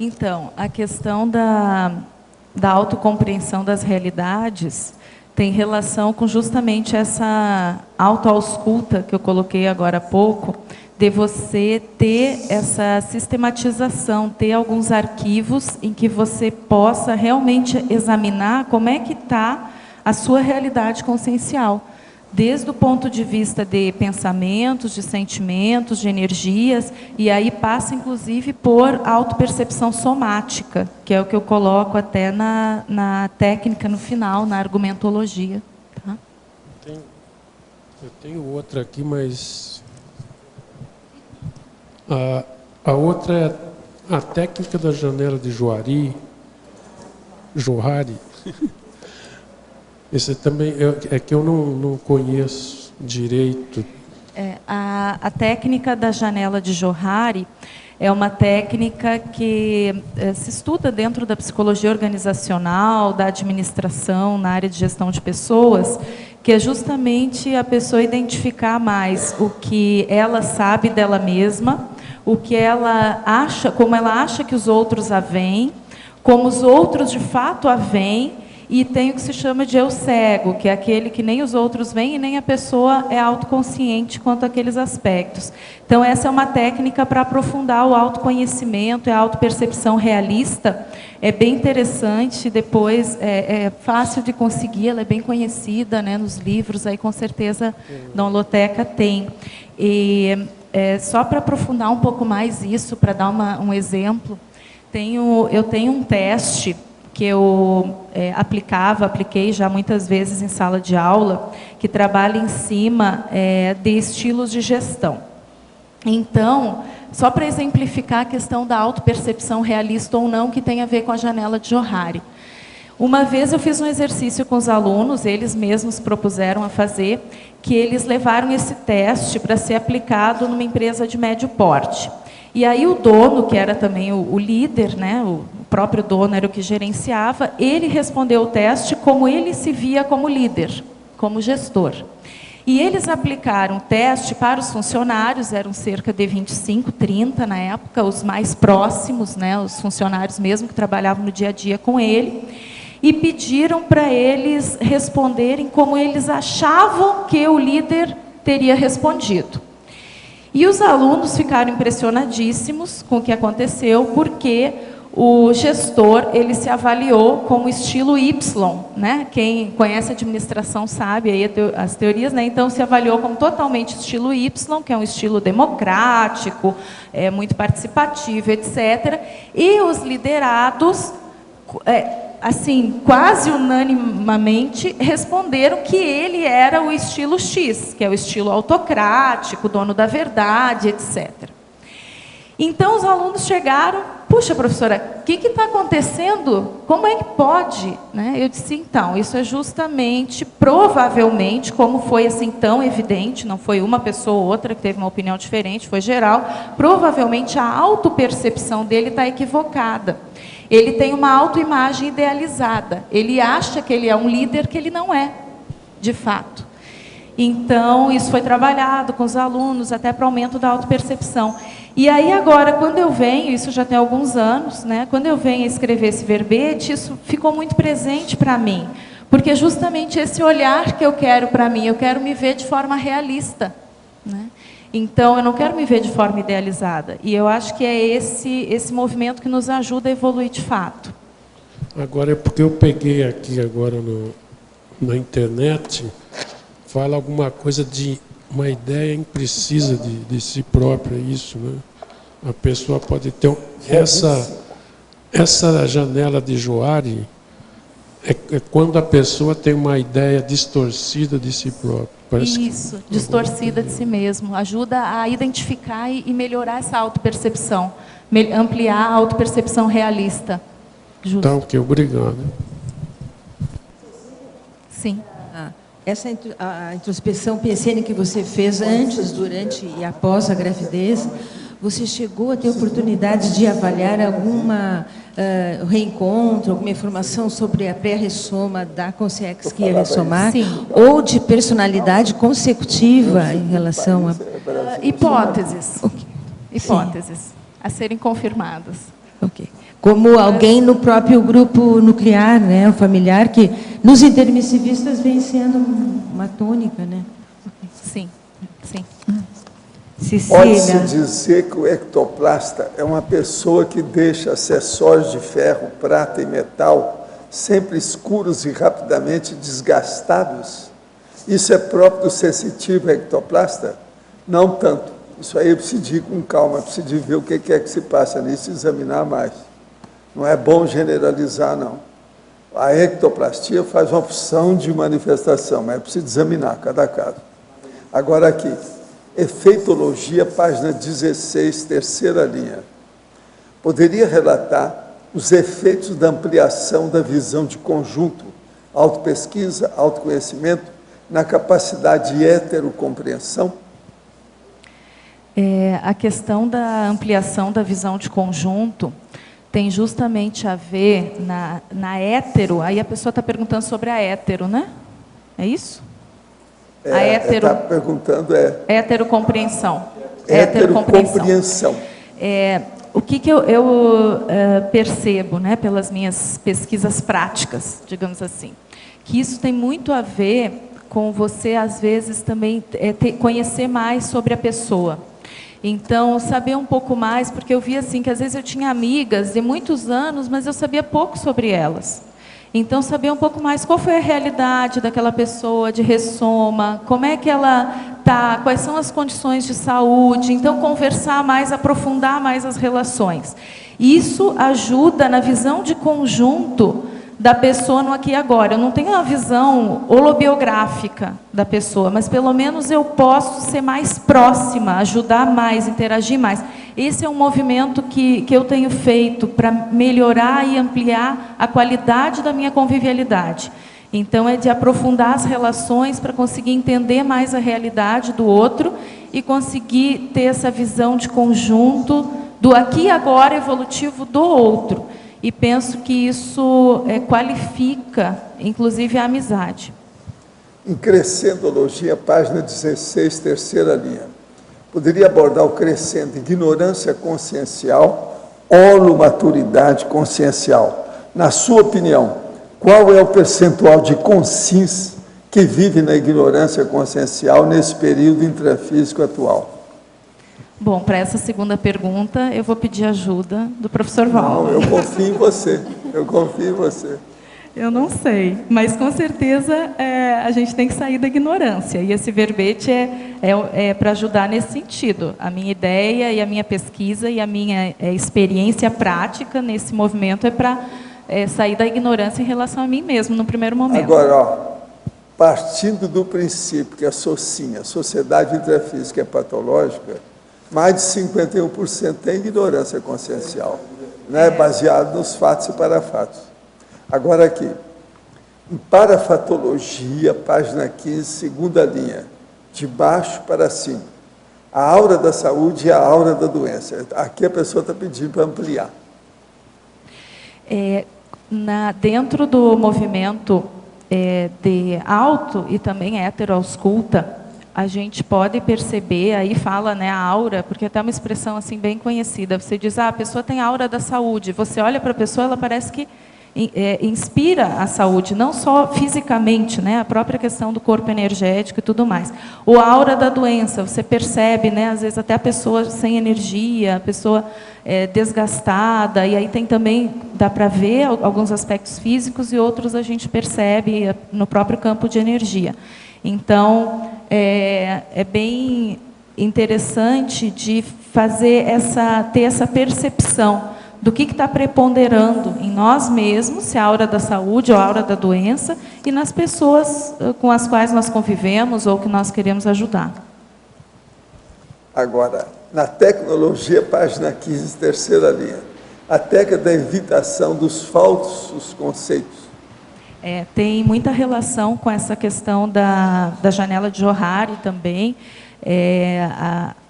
Então, a questão da autocompreensão das realidades tem relação com justamente essa autoausculta que eu coloquei agora há pouco, de você ter essa sistematização, ter alguns arquivos em que você possa realmente examinar como é que está a sua realidade consciencial, desde o ponto de vista de pensamentos, de sentimentos, de energias, e aí passa, inclusive, por autopercepção somática, que é o que eu coloco até na técnica, no final, na argumentologia. Tá? Eu tenho outra aqui, mas... A outra é a técnica da janela de Johari. Esse também é que eu não conheço direito. A técnica da janela de Johari é uma técnica que se estuda dentro da psicologia organizacional, da administração, na área de gestão de pessoas, que é justamente a pessoa identificar mais o que ela sabe dela mesma, o que ela acha, como ela acha que os outros a veem, como os outros de fato a veem, e tem o que se chama de eu cego, que é aquele que nem os outros veem e nem a pessoa é autoconsciente quanto àqueles aspectos. Então, essa é uma técnica para aprofundar o autoconhecimento, a autopercepção realista. É bem interessante, depois é fácil de conseguir, ela é bem conhecida, né, nos livros, aí com certeza na Holoteca tem. E só para aprofundar um pouco mais isso, para dar um exemplo, eu tenho um teste que eu apliquei já muitas vezes em sala de aula, que trabalha em cima de estilos de gestão. Então, só para exemplificar a questão da autopercepção realista ou não, que tem a ver com a janela de Johari. Uma vez eu fiz um exercício com os alunos, eles mesmos propuseram a fazer, que eles levaram esse teste para ser aplicado numa empresa de médio porte. E aí o dono, que era também o líder, né, o próprio dono era o que gerenciava, ele respondeu o teste como ele se via como líder, como gestor. E eles aplicaram o teste para os funcionários, eram cerca de 25, 30 na época, os mais próximos, né, os funcionários mesmo que trabalhavam no dia a dia com ele, e pediram para eles responderem como eles achavam que o líder teria respondido. E os alunos ficaram impressionadíssimos com o que aconteceu, porque o gestor, ele se avaliou como estilo Y, né? Quem conhece administração sabe aí as teorias, né? Então se avaliou como totalmente estilo Y, que é um estilo democrático, muito participativo, etc. E os liderados, assim, quase unanimamente responderam que ele era o estilo X, que é o estilo autocrático, dono da verdade, etc. Então, os alunos chegaram, puxa, professora, o que está acontecendo? Como é que pode? Né? Eu disse, então, isso é justamente, provavelmente, como foi assim tão evidente, não foi uma pessoa ou outra que teve uma opinião diferente, foi geral, provavelmente a autopercepção dele está equivocada. Ele tem uma autoimagem idealizada, ele acha que ele é um líder que ele não é, de fato. Então, isso foi trabalhado com os alunos, até para o aumento da autopercepção. E aí agora, quando eu venho, isso já tem alguns anos, né, quando eu venho escrever esse verbete, isso ficou muito presente para mim, porque justamente esse olhar que eu quero para mim, eu quero me ver de forma realista, né? Então, eu não quero me ver de forma idealizada. E eu acho que é esse movimento que nos ajuda a evoluir de fato. Agora, é porque eu peguei aqui agora na internet, fala alguma coisa de uma ideia imprecisa de si própria, isso, né? A pessoa pode ter... Essa janela de Johari é quando a pessoa tem uma ideia distorcida de si própria. Parece isso, distorcida de si mesmo. Ajuda a identificar e melhorar essa autopercepção, ampliar a autopercepção realista. Justo. Então, ok, obrigado. Sim. Essa a introspecção PSN que você fez antes, durante e após a gravidez, você chegou a ter oportunidade de avaliar alguma reencontro, alguma informação sobre a pré-ressoma da consciência que ia ressomar? Sim. Ou de personalidade consecutiva em relação a... Hipóteses. Okay. Hipóteses a serem confirmadas. Ok. Como alguém no próprio grupo nuclear, né, o familiar, que nos intermissivistas vem sendo uma tônica, né? Sim, sim. Pode-se dizer que o ectoplasta é uma pessoa que deixa acessórios de ferro, prata e metal sempre escuros e rapidamente desgastados? Isso é próprio do sensitivo ectoplasta? Não tanto. Isso aí eu preciso ir com calma, preciso ver o que é que se passa nisso e examinar mais. Não é bom generalizar, não. A ectoplastia faz uma opção de manifestação, mas é preciso examinar cada caso. Agora aqui, efeitologia, página 16, terceira linha. Poderia relatar os efeitos da ampliação da visão de conjunto, autopesquisa, autoconhecimento, na capacidade de heterocompreensão? A questão da ampliação da visão de conjunto tem justamente a ver na hétero, aí a pessoa está perguntando sobre a hétero, né? É isso? A hétero... Está perguntando heterocompreensão. Heterocompreensão. O que eu percebo, né, pelas minhas pesquisas práticas, digamos assim, que isso tem muito a ver com você, às vezes, também conhecer mais sobre a pessoa. Então, saber um pouco mais, porque eu via assim, que às vezes eu tinha amigas de muitos anos, mas eu sabia pouco sobre elas. Então, saber um pouco mais qual foi a realidade daquela pessoa de ressoma, como é que ela está, quais são as condições de saúde. Então, conversar mais, aprofundar mais as relações. Isso ajuda na visão de conjunto da pessoa no aqui e agora. Eu não tenho uma visão holobiográfica da pessoa, mas pelo menos eu posso ser mais próxima, ajudar mais, interagir mais. Esse é um movimento que eu tenho feito para melhorar e ampliar a qualidade da minha convivialidade. Então, é de aprofundar as relações para conseguir entender mais a realidade do outro e conseguir ter essa visão de conjunto do aqui e agora evolutivo do outro. E penso que isso qualifica, inclusive, a amizade. Em Crescendologia, página 16, terceira linha. Poderia abordar o crescendo ignorância consciencial, holomaturidade consciencial. Na sua opinião, qual é o percentual de consciência que vive na ignorância consciencial nesse período intrafísico atual? Bom, para essa segunda pergunta, eu vou pedir ajuda do professor Valdo. Não, eu confio em você. Eu confio em você. Eu não sei, mas com certeza a gente tem que sair da ignorância. E esse verbete é para ajudar nesse sentido. A minha ideia e a minha pesquisa e a minha experiência prática nesse movimento é para sair da ignorância em relação a mim mesmo, no primeiro momento. Agora, partindo do princípio que a SOCIN, a Sociedade Intrafísica é Patológica, mais de 51% tem ignorância consciencial, né, baseado nos fatos e parafatos. Agora aqui, em Parafatologia, página 15, segunda linha, de baixo para cima, a aura da saúde e a aura da doença. Aqui a pessoa está pedindo para ampliar. Dentro do movimento de auto e também heteroausculta, a gente pode perceber, aí fala, né, a aura, porque é até uma expressão assim bem conhecida. Você diz, a pessoa tem a aura da saúde. Você olha para a pessoa, ela parece que inspira a saúde, não só fisicamente, né, a própria questão do corpo energético e tudo mais. O aura da doença, você percebe, né, às vezes até a pessoa sem energia, a pessoa desgastada, e aí tem também, dá para ver alguns aspectos físicos e outros a gente percebe no próprio campo de energia. Então, é bem interessante de ter essa percepção do que está preponderando em nós mesmos, se é a aura da saúde ou a aura da doença, e nas pessoas com as quais nós convivemos ou que nós queremos ajudar. Agora, na tecnologia, página 15, terceira linha, a técnica da evitação dos falsos conceitos. Tem muita relação com essa questão da janela de Johari também.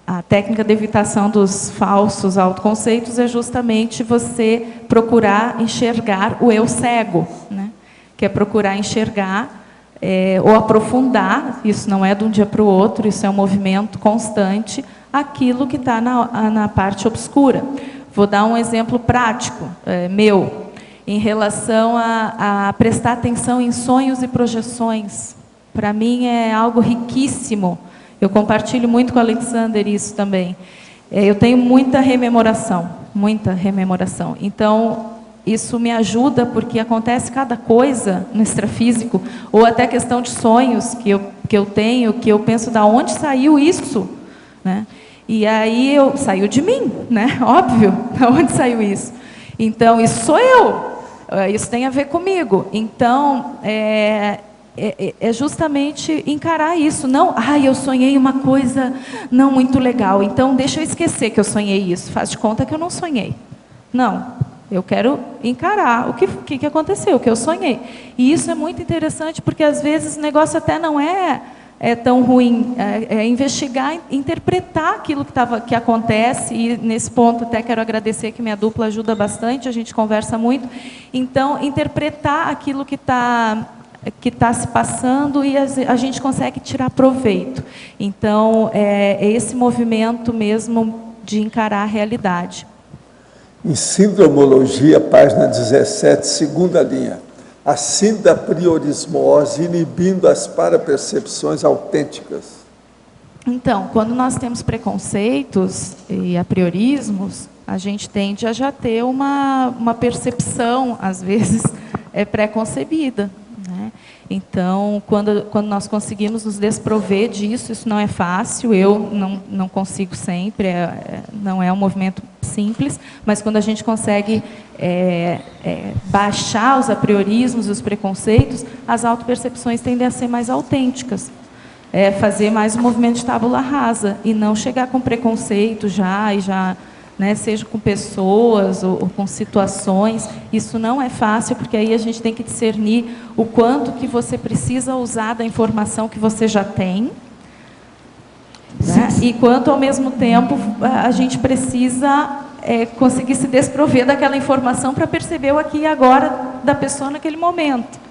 A técnica de evitação dos falsos autoconceitos é justamente você procurar enxergar o eu cego, né? Que é procurar enxergar ou aprofundar, isso não é de um dia para o outro, isso é um movimento constante, aquilo que está na parte obscura. Vou dar um exemplo prático meu, em relação a prestar atenção em sonhos e projeções. Para mim é algo riquíssimo. Eu compartilho muito com o Alexander isso também. Eu tenho muita rememoração. Então, isso me ajuda porque acontece cada coisa no extrafísico, ou até questão de sonhos que eu tenho, que eu penso, da onde saiu isso? Né? E aí, saiu de mim, né? Óbvio, da onde saiu isso? Então, isso sou eu. Isso tem a ver comigo. Então, é justamente encarar isso. Não, eu sonhei uma coisa não muito legal, então deixa eu esquecer que eu sonhei isso. Faz de conta que eu não sonhei. Não, eu quero encarar o que aconteceu, o que eu sonhei. E isso é muito interessante, porque às vezes o negócio até não é tão ruim. Investigar, interpretar aquilo que acontece, e nesse ponto até quero agradecer que minha dupla ajuda bastante, a gente conversa muito. Então, interpretar aquilo que está se passando e a gente consegue tirar proveito. Então, é esse movimento mesmo de encarar a realidade. Em Sindromologia, página 17, segunda linha, a sindapriorismose inibindo as parapercepções autênticas. Então, quando nós temos preconceitos e apriorismos, a gente tende a já ter uma percepção, às vezes, pré-concebida. Né? Então, quando nós conseguimos nos desprover disso, isso não é fácil, eu não consigo sempre, não é um movimento simples, mas quando a gente consegue baixar os apriorismos e os preconceitos, as autopercepções tendem a ser mais autênticas. Fazer mais um movimento de tábula rasa, e não chegar com preconceito já né, seja com pessoas ou com situações. Isso não é fácil, porque aí a gente tem que discernir o quanto que você precisa usar da informação que você já tem, né, e quanto, ao mesmo tempo, a gente precisa conseguir se desprover daquela informação para perceber o aqui e agora da pessoa naquele momento.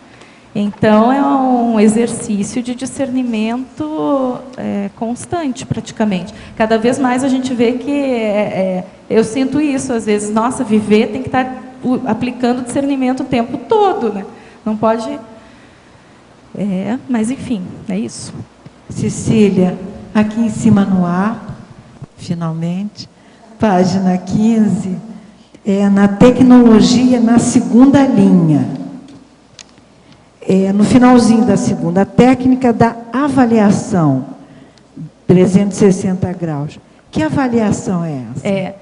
Então, é um exercício de discernimento constante, praticamente. Cada vez mais a gente vê que, eu sinto isso, às vezes, nossa, viver tem que estar aplicando discernimento o tempo todo, né? Não pode... mas, enfim, é isso. Cecília, aqui em cima no ar, finalmente, página 15, na tecnologia, na segunda linha. No finalzinho da segunda, a técnica da avaliação, 360 graus. Que avaliação é essa?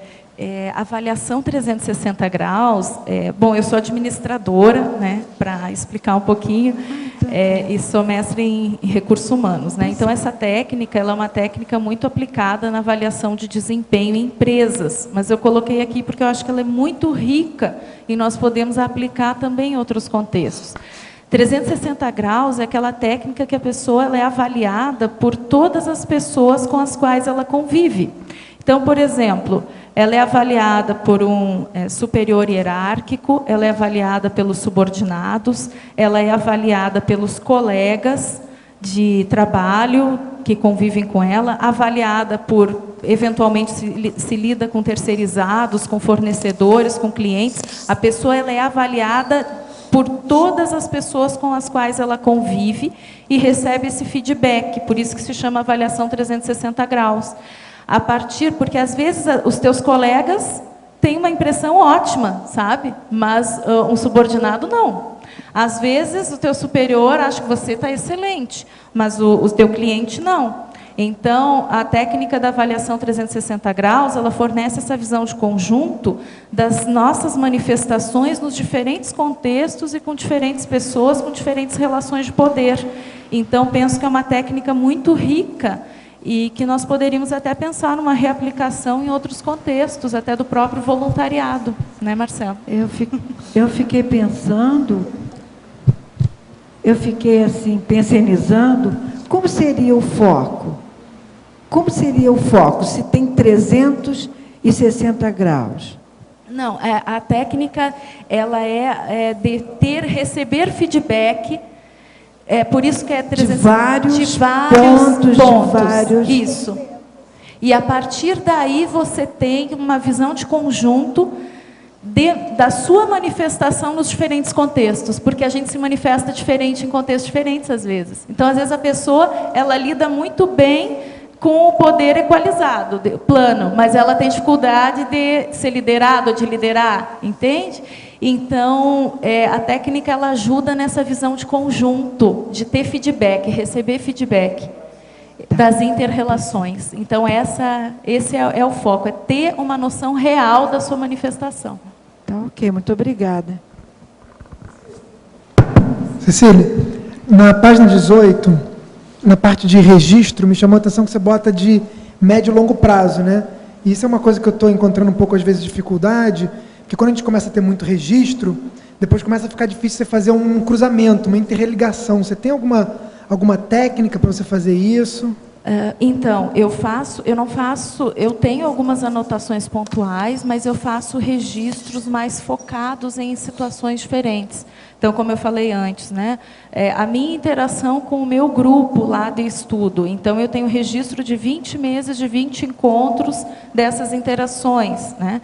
Avaliação 360 graus, bom, eu sou administradora, né, para explicar um pouquinho, e sou mestre em recursos humanos, né? Então, essa técnica, ela é uma técnica muito aplicada na avaliação de desempenho em empresas, mas eu coloquei aqui porque eu acho que ela é muito rica e nós podemos aplicar também em outros contextos. 360 graus é aquela técnica que a pessoa ela é avaliada por todas as pessoas com as quais ela convive. Então, por exemplo, ela é avaliada por um superior hierárquico, ela é avaliada pelos subordinados, ela é avaliada pelos colegas de trabalho que convivem com ela, avaliada por, eventualmente, se lida com terceirizados, com fornecedores, com clientes. A pessoa ela é avaliada por todas as pessoas com as quais ela convive e recebe esse feedback, por isso que se chama avaliação 360 graus. A partir, porque às vezes os teus colegas têm uma impressão ótima, sabe? Mas um subordinado não. Às vezes o teu superior acha que você está excelente, mas o teu cliente não. Então, a técnica da avaliação 360 graus, ela fornece essa visão de conjunto das nossas manifestações nos diferentes contextos e com diferentes pessoas, com diferentes relações de poder. Então, penso que é uma técnica muito rica e que nós poderíamos até pensar numa reaplicação em outros contextos, até do próprio voluntariado, né, Marcelo? Eu fiquei pensando, assim, pensionizando, como seria o foco? Como seria o foco se tem 360 graus? Não, a técnica ela de receber feedback, por isso que é 360 de vários pontos. Isso. E a partir daí você tem uma visão de conjunto da sua manifestação nos diferentes contextos, porque a gente se manifesta diferente em contextos diferentes às vezes. Então, às vezes a pessoa ela lida muito bem com o poder equalizado, plano, mas ela tem dificuldade de ser liderado ou de liderar, entende? Então, a técnica ela ajuda nessa visão de conjunto, de ter feedback, receber feedback das inter-relações. Então, esse é o foco, é ter uma noção real da sua manifestação. Tá, ok, muito obrigada. Cecília, na página 18... na parte de registro, me chamou a atenção que você bota de médio e longo prazo, né? E isso é uma coisa que eu estou encontrando um pouco, às vezes, dificuldade, porque quando a gente começa a ter muito registro, depois começa a ficar difícil você fazer um cruzamento, uma interligação. Você tem alguma técnica para você fazer isso? Então, eu tenho algumas anotações pontuais, mas eu faço registros mais focados em situações diferentes. Então, como eu falei antes, né, a minha interação com o meu grupo lá de estudo, então eu tenho registro de 20 meses, de 20 encontros dessas interações, né?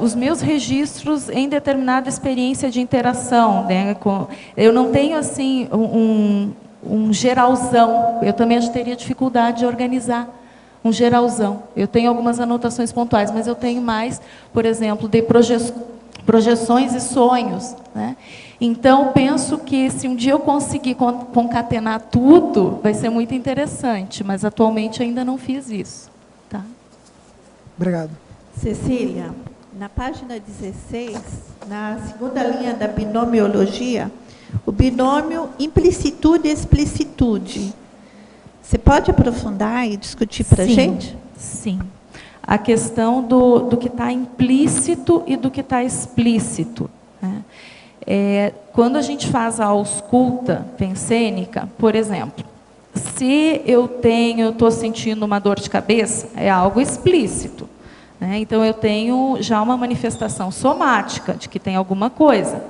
Os meus registros em determinada experiência de interação, né, eu não tenho assim um geralzão, eu também teria dificuldade de organizar um geralzão. Eu tenho algumas anotações pontuais, mas eu tenho mais, por exemplo, de projeções e sonhos, né? Então, penso que se um dia eu conseguir concatenar tudo, vai ser muito interessante, mas atualmente ainda não fiz isso. Tá? Obrigado. Cecília, na página 16, na segunda linha da binomiologia, o binômio implicitude e explicitude. Você pode aprofundar e discutir para a gente? Sim. a questão do que está implícito e do que está explícito, né? Quando a gente faz a ausculta pensênica, por exemplo, se eu estou sentindo uma dor de cabeça, é algo explícito, né? Então, eu tenho já uma manifestação somática de que tem alguma coisa.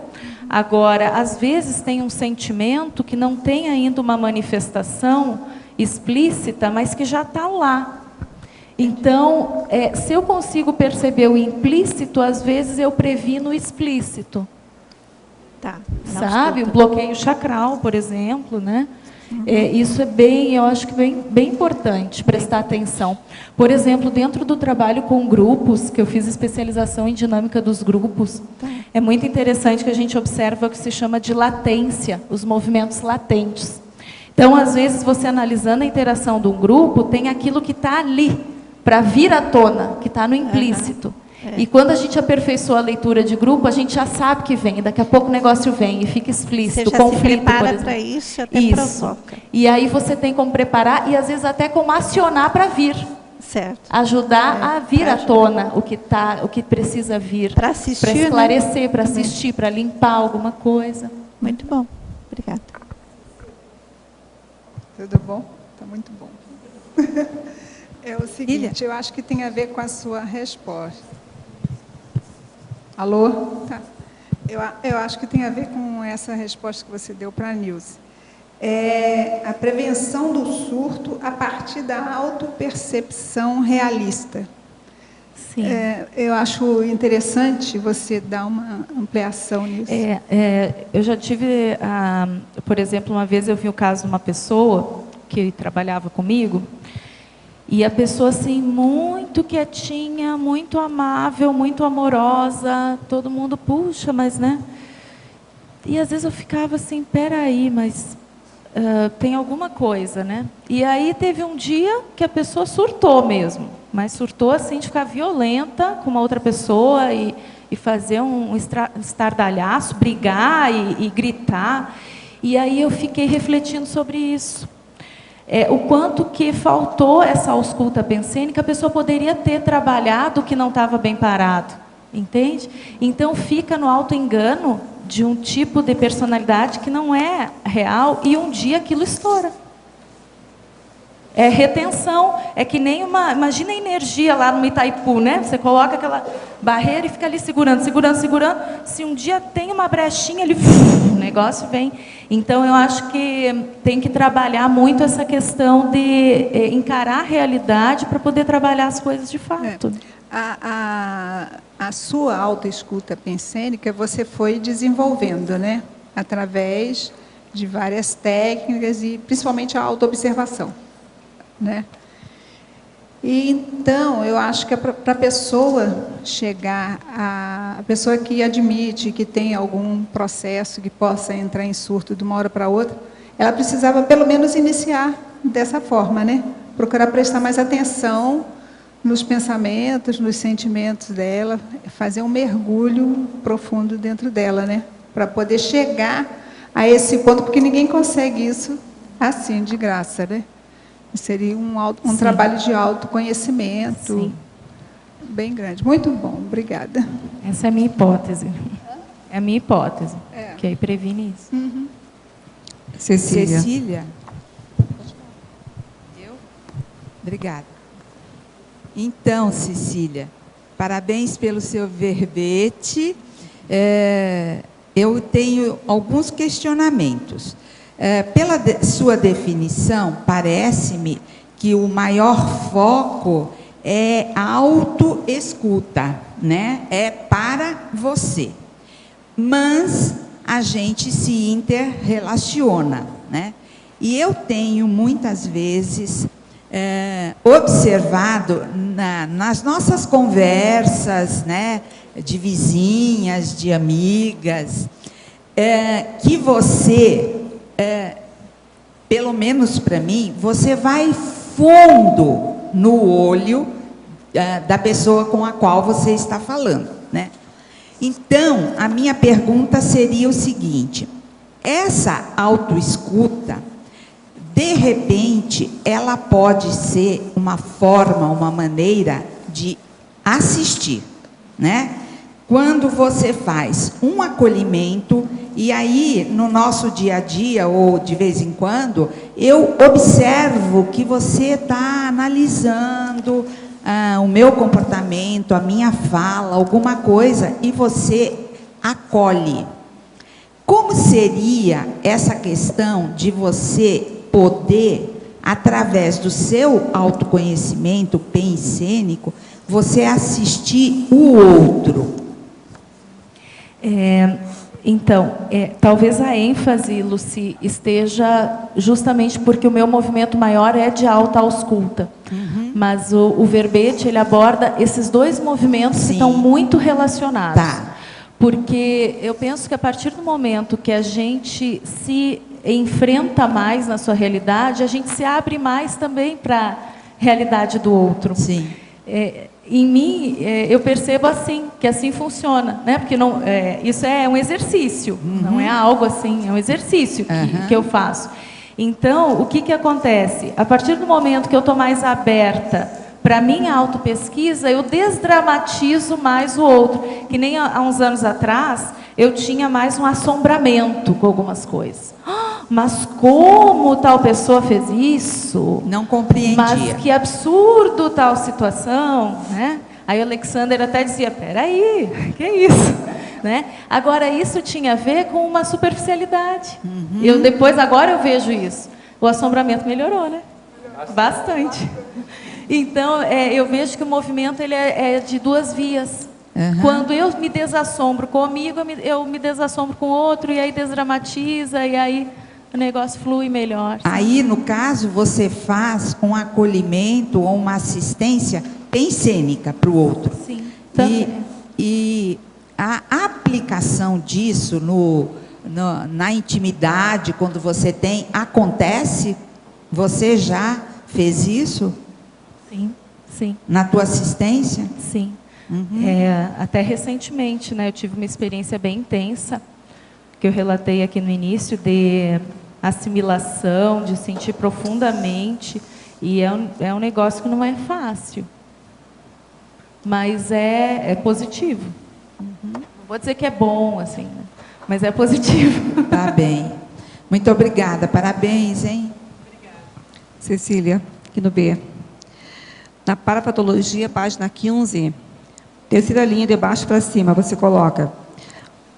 Agora, às vezes, tem um sentimento que não tem ainda uma manifestação explícita, mas que já está lá. Então, se eu consigo perceber o implícito, às vezes eu previno o explícito. Tá. Sabe? O bloqueio chacral, por exemplo, né? Isso eu acho que bem importante prestar atenção. Por exemplo, dentro do trabalho com grupos, que eu fiz especialização em dinâmica dos grupos, é muito interessante que a gente observa o que se chama de latência, os movimentos latentes. Então, às vezes, você analisando a interação de um grupo, tem aquilo que está ali, para vir à tona, que está no implícito. E quando a gente aperfeiçoa a leitura de grupo, a gente já sabe que vem, daqui a pouco o negócio vem e fica explícito. Você já conflito, se prepara por exemplo. para isso, até provoca. E aí você tem como preparar e às vezes até como acionar para vir. Certo. Ajudar a vir à tona o que precisa vir. Para assistir, para esclarecer, né? para assistir, para limpar alguma coisa. Muito bom. Obrigada. Tudo bom? Está muito bom. É o seguinte, eu acho que tem a ver com a sua resposta. Alô? Tá. Eu acho que tem a ver com essa resposta que você deu para a Nilce. A prevenção do surto a partir da autopercepção realista. Sim. Eu acho interessante você dar uma ampliação nisso. Eu já tive, por exemplo, uma vez eu vi o caso de uma pessoa que trabalhava comigo, e a pessoa, assim, muito quietinha, muito amável, muito amorosa, todo mundo, puxa, mas, né? E às vezes eu ficava assim, peraí, mas tem alguma coisa, né? E aí teve um dia que a pessoa surtou mesmo, mas surtou assim de ficar violenta com uma outra pessoa e fazer um estardalhaço, brigar e gritar. E aí eu fiquei refletindo sobre isso. O quanto que faltou essa ausculta pensênica, a pessoa poderia ter trabalhado o que não estava bem parado, entende? Então fica no auto-engano de um tipo de personalidade que não é real e um dia aquilo estoura. É retenção, é que nem imagina a energia lá no Itaipu, né? Você coloca aquela barreira e fica ali segurando. Se um dia tem uma brechinha, o negócio vem. Então, eu acho que tem que trabalhar muito essa questão de encarar a realidade para poder trabalhar as coisas de fato. A sua autoescuta pensênica você foi desenvolvendo, né? Através de várias técnicas e principalmente a autoobservação, né? E então, eu acho que para a pessoa chegar, a pessoa que admite que tem algum processo que possa entrar em surto de uma hora para outra, ela precisava pelo menos iniciar dessa forma, né? Procurar prestar mais atenção nos pensamentos, nos sentimentos dela, fazer um mergulho profundo dentro dela, né? Para poder chegar a esse ponto, porque ninguém consegue isso assim, de graça, né? Seria um trabalho de autoconhecimento. Sim. Bem grande. Muito bom, obrigada. Essa é a minha hipótese. É a minha hipótese, que aí previne isso. Uhum. Cecília. Eu? Obrigada. Então, Cecília, parabéns pelo seu verbete. Eu tenho alguns questionamentos. Pela sua definição, parece-me que o maior foco é a autoescuta, né? É para você. Mas a gente se interrelaciona, né? E eu tenho muitas vezes observado nas nossas conversas, né, de vizinhas, de amigas, que você, pelo menos para mim, você vai fundo no olho da pessoa com a qual você está falando, né? Então, a minha pergunta seria o seguinte: essa autoescuta, de repente, ela pode ser uma forma, uma maneira de assistir, né? Quando você faz um acolhimento, e aí no nosso dia a dia, ou de vez em quando, eu observo que você está analisando o meu comportamento, a minha fala, alguma coisa, e você acolhe. Como seria essa questão de você poder, através do seu autoconhecimento pensênico, você assistir o outro? Então, talvez a ênfase, Lucy, esteja justamente porque o meu movimento maior é de autoausculta. Mas o verbete, ele aborda esses dois movimentos que estão muito relacionados. Tá. Porque eu penso que a partir do momento que a gente se enfrenta mais na sua realidade, a gente se abre mais também para a realidade do outro. Sim. Em mim, eu percebo assim, que assim funciona, né? Porque não, isso é um exercício, não é algo assim, é um exercício que eu faço. Então, o que acontece? A partir do momento que eu estou mais aberta para a minha autopesquisa, eu desdramatizo mais o outro. Que nem há uns anos atrás, eu tinha mais um assombramento com algumas coisas. Mas como tal pessoa fez isso? Não compreendia. Mas que absurdo tal situação, né? Aí o Alexander até dizia, peraí, que isso? Né? Agora, isso tinha a ver com uma superficialidade. Agora eu vejo isso. O assombramento melhorou, né? Bastante. Então, eu vejo que o movimento ele é de duas vias. Quando eu me desassombro comigo, eu me desassombro com o outro, e aí desdramatiza, e aí o negócio flui melhor. Aí, no caso, você faz um acolhimento ou uma assistência pensênica para o outro. Sim. E a aplicação disso na intimidade, quando você tem, acontece? Você já fez isso? Sim, sim. Na tua assistência? Sim. Até recentemente, né, eu tive uma experiência bem intensa, que eu relatei aqui no início, de assimilação, de sentir profundamente, e é um negócio que não é fácil, mas é positivo. Não vou dizer que é bom, assim, né? Mas é positivo. Tá bem. Muito obrigada. Parabéns, hein? Obrigada. Cecília, aqui no B. Na parapatologia, página 15, terceira linha de baixo para cima, você coloca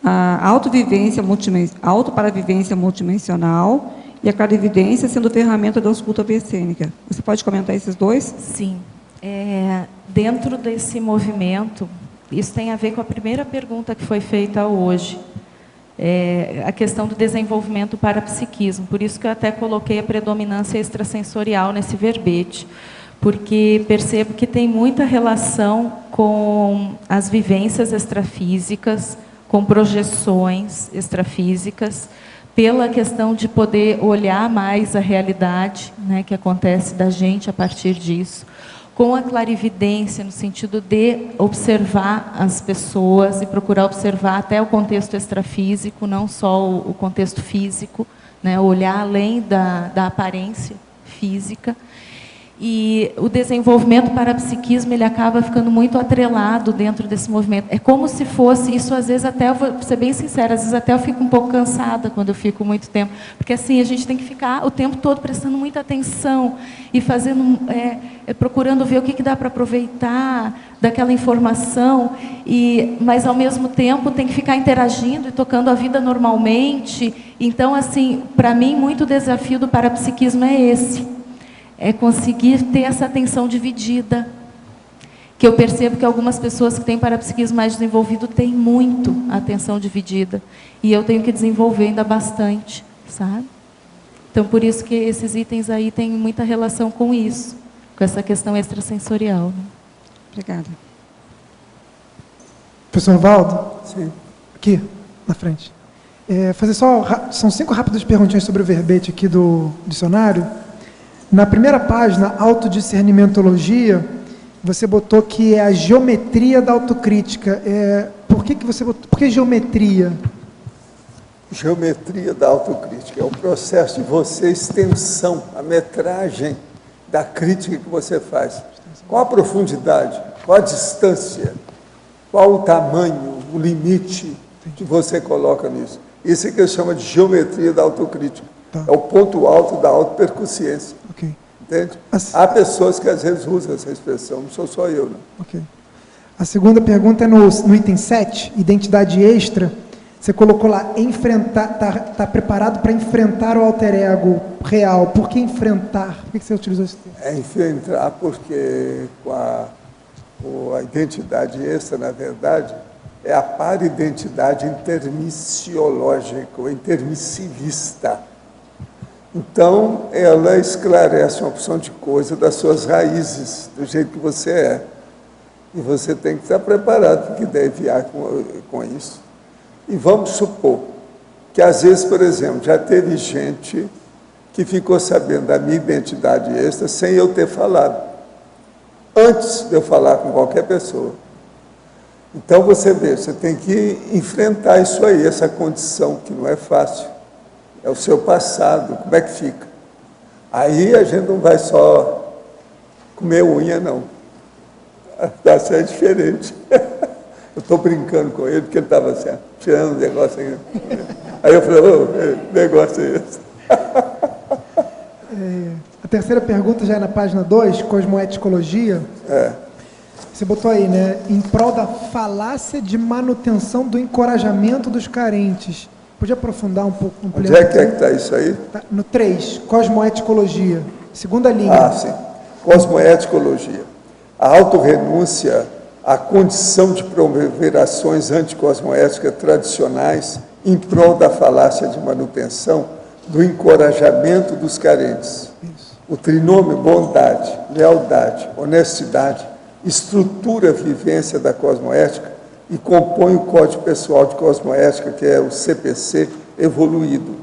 a autoparavivência multidimensional e a clarividência sendo ferramenta da ausculta persênica. Você pode comentar esses dois? Sim. Dentro desse movimento, isso tem a ver com a primeira pergunta que foi feita hoje, a questão do desenvolvimento parapsiquismo. Por isso que eu até coloquei a predominância extrasensorial nesse verbete, porque percebo que tem muita relação com as vivências extrafísicas, com projeções extrafísicas, pela questão de poder olhar mais a realidade, né, que acontece da gente a partir disso, com a clarividência, no sentido de observar as pessoas e procurar observar até o contexto extrafísico, não só o contexto físico, né, olhar além da aparência física. E o desenvolvimento parapsiquismo, ele acaba ficando muito atrelado dentro desse movimento. É como se fosse isso, às vezes até, eu vou ser bem sincera, às vezes até eu fico um pouco cansada quando eu fico muito tempo. Porque assim, a gente tem que ficar o tempo todo prestando muita atenção e fazendo, procurando ver o que dá para aproveitar daquela informação, mas ao mesmo tempo tem que ficar interagindo e tocando a vida normalmente. Então, assim, para mim, muito desafio do parapsiquismo é esse. É conseguir ter essa atenção dividida. Que eu percebo que algumas pessoas que têm parapsiquismo mais desenvolvido têm muito a atenção dividida. E eu tenho que desenvolver ainda bastante, sabe? Então, por isso que esses itens aí têm muita relação com isso, com essa questão extrasensorial. Né? Obrigada. Professor Valdo? Sim. Aqui, na frente. São 5 rápidas perguntinhas sobre o verbete aqui do dicionário. Na primeira página, autodiscernimentologia, você botou que é a geometria da autocrítica. Por que você botou? Por que geometria? Geometria da autocrítica é o processo de você, extensão, a metragem da crítica que você faz. Qual a profundidade? Qual a distância? Qual o tamanho, o limite que você coloca nisso? Isso é que eu chamo de geometria da autocrítica. É o ponto alto da autopercussiência. Entende? Há pessoas que às vezes usam essa expressão, não sou só eu. Não. A segunda pergunta é no item 7, identidade extra. Você colocou lá, está preparado para enfrentar o alter ego real. Por que enfrentar? Por que você utilizou esse termo? É enfrentar porque com a identidade extra, na verdade, é a para-identidade intermissiológica, ou intermissivista. Então, ela esclarece uma opção de coisa das suas raízes, do jeito que você é. E você tem que estar preparado para o que deve vir com isso. E vamos supor que, às vezes, por exemplo, já teve gente que ficou sabendo da minha identidade extra sem eu ter falado, antes de eu falar com qualquer pessoa. Então, você vê, você tem que enfrentar isso aí, essa condição que não é fácil. É o seu passado, como é que fica? Aí a gente não vai só comer unha, não. Vai ser diferente. Eu estou brincando com ele, porque ele estava assim, tirando um negócio aí. Aí eu falei, negócio é esse? A terceira pergunta já é na página 2, cosmoeticologia. Você botou aí, né? Em prol da falácia de manutenção do encorajamento dos carentes. Podia aprofundar um pouco? Onde é que está isso aí? Tá no 3, cosmoeticologia. Segunda linha. Sim. Cosmoeticologia. A autorrenúncia à condição de promover ações anticosmoéticas tradicionais em prol da falácia de manutenção do encorajamento dos carentes. O trinômio bondade, lealdade, honestidade estrutura a vivência da cosmoética e compõe o Código Pessoal de Cosmoética, que é o CPC evoluído.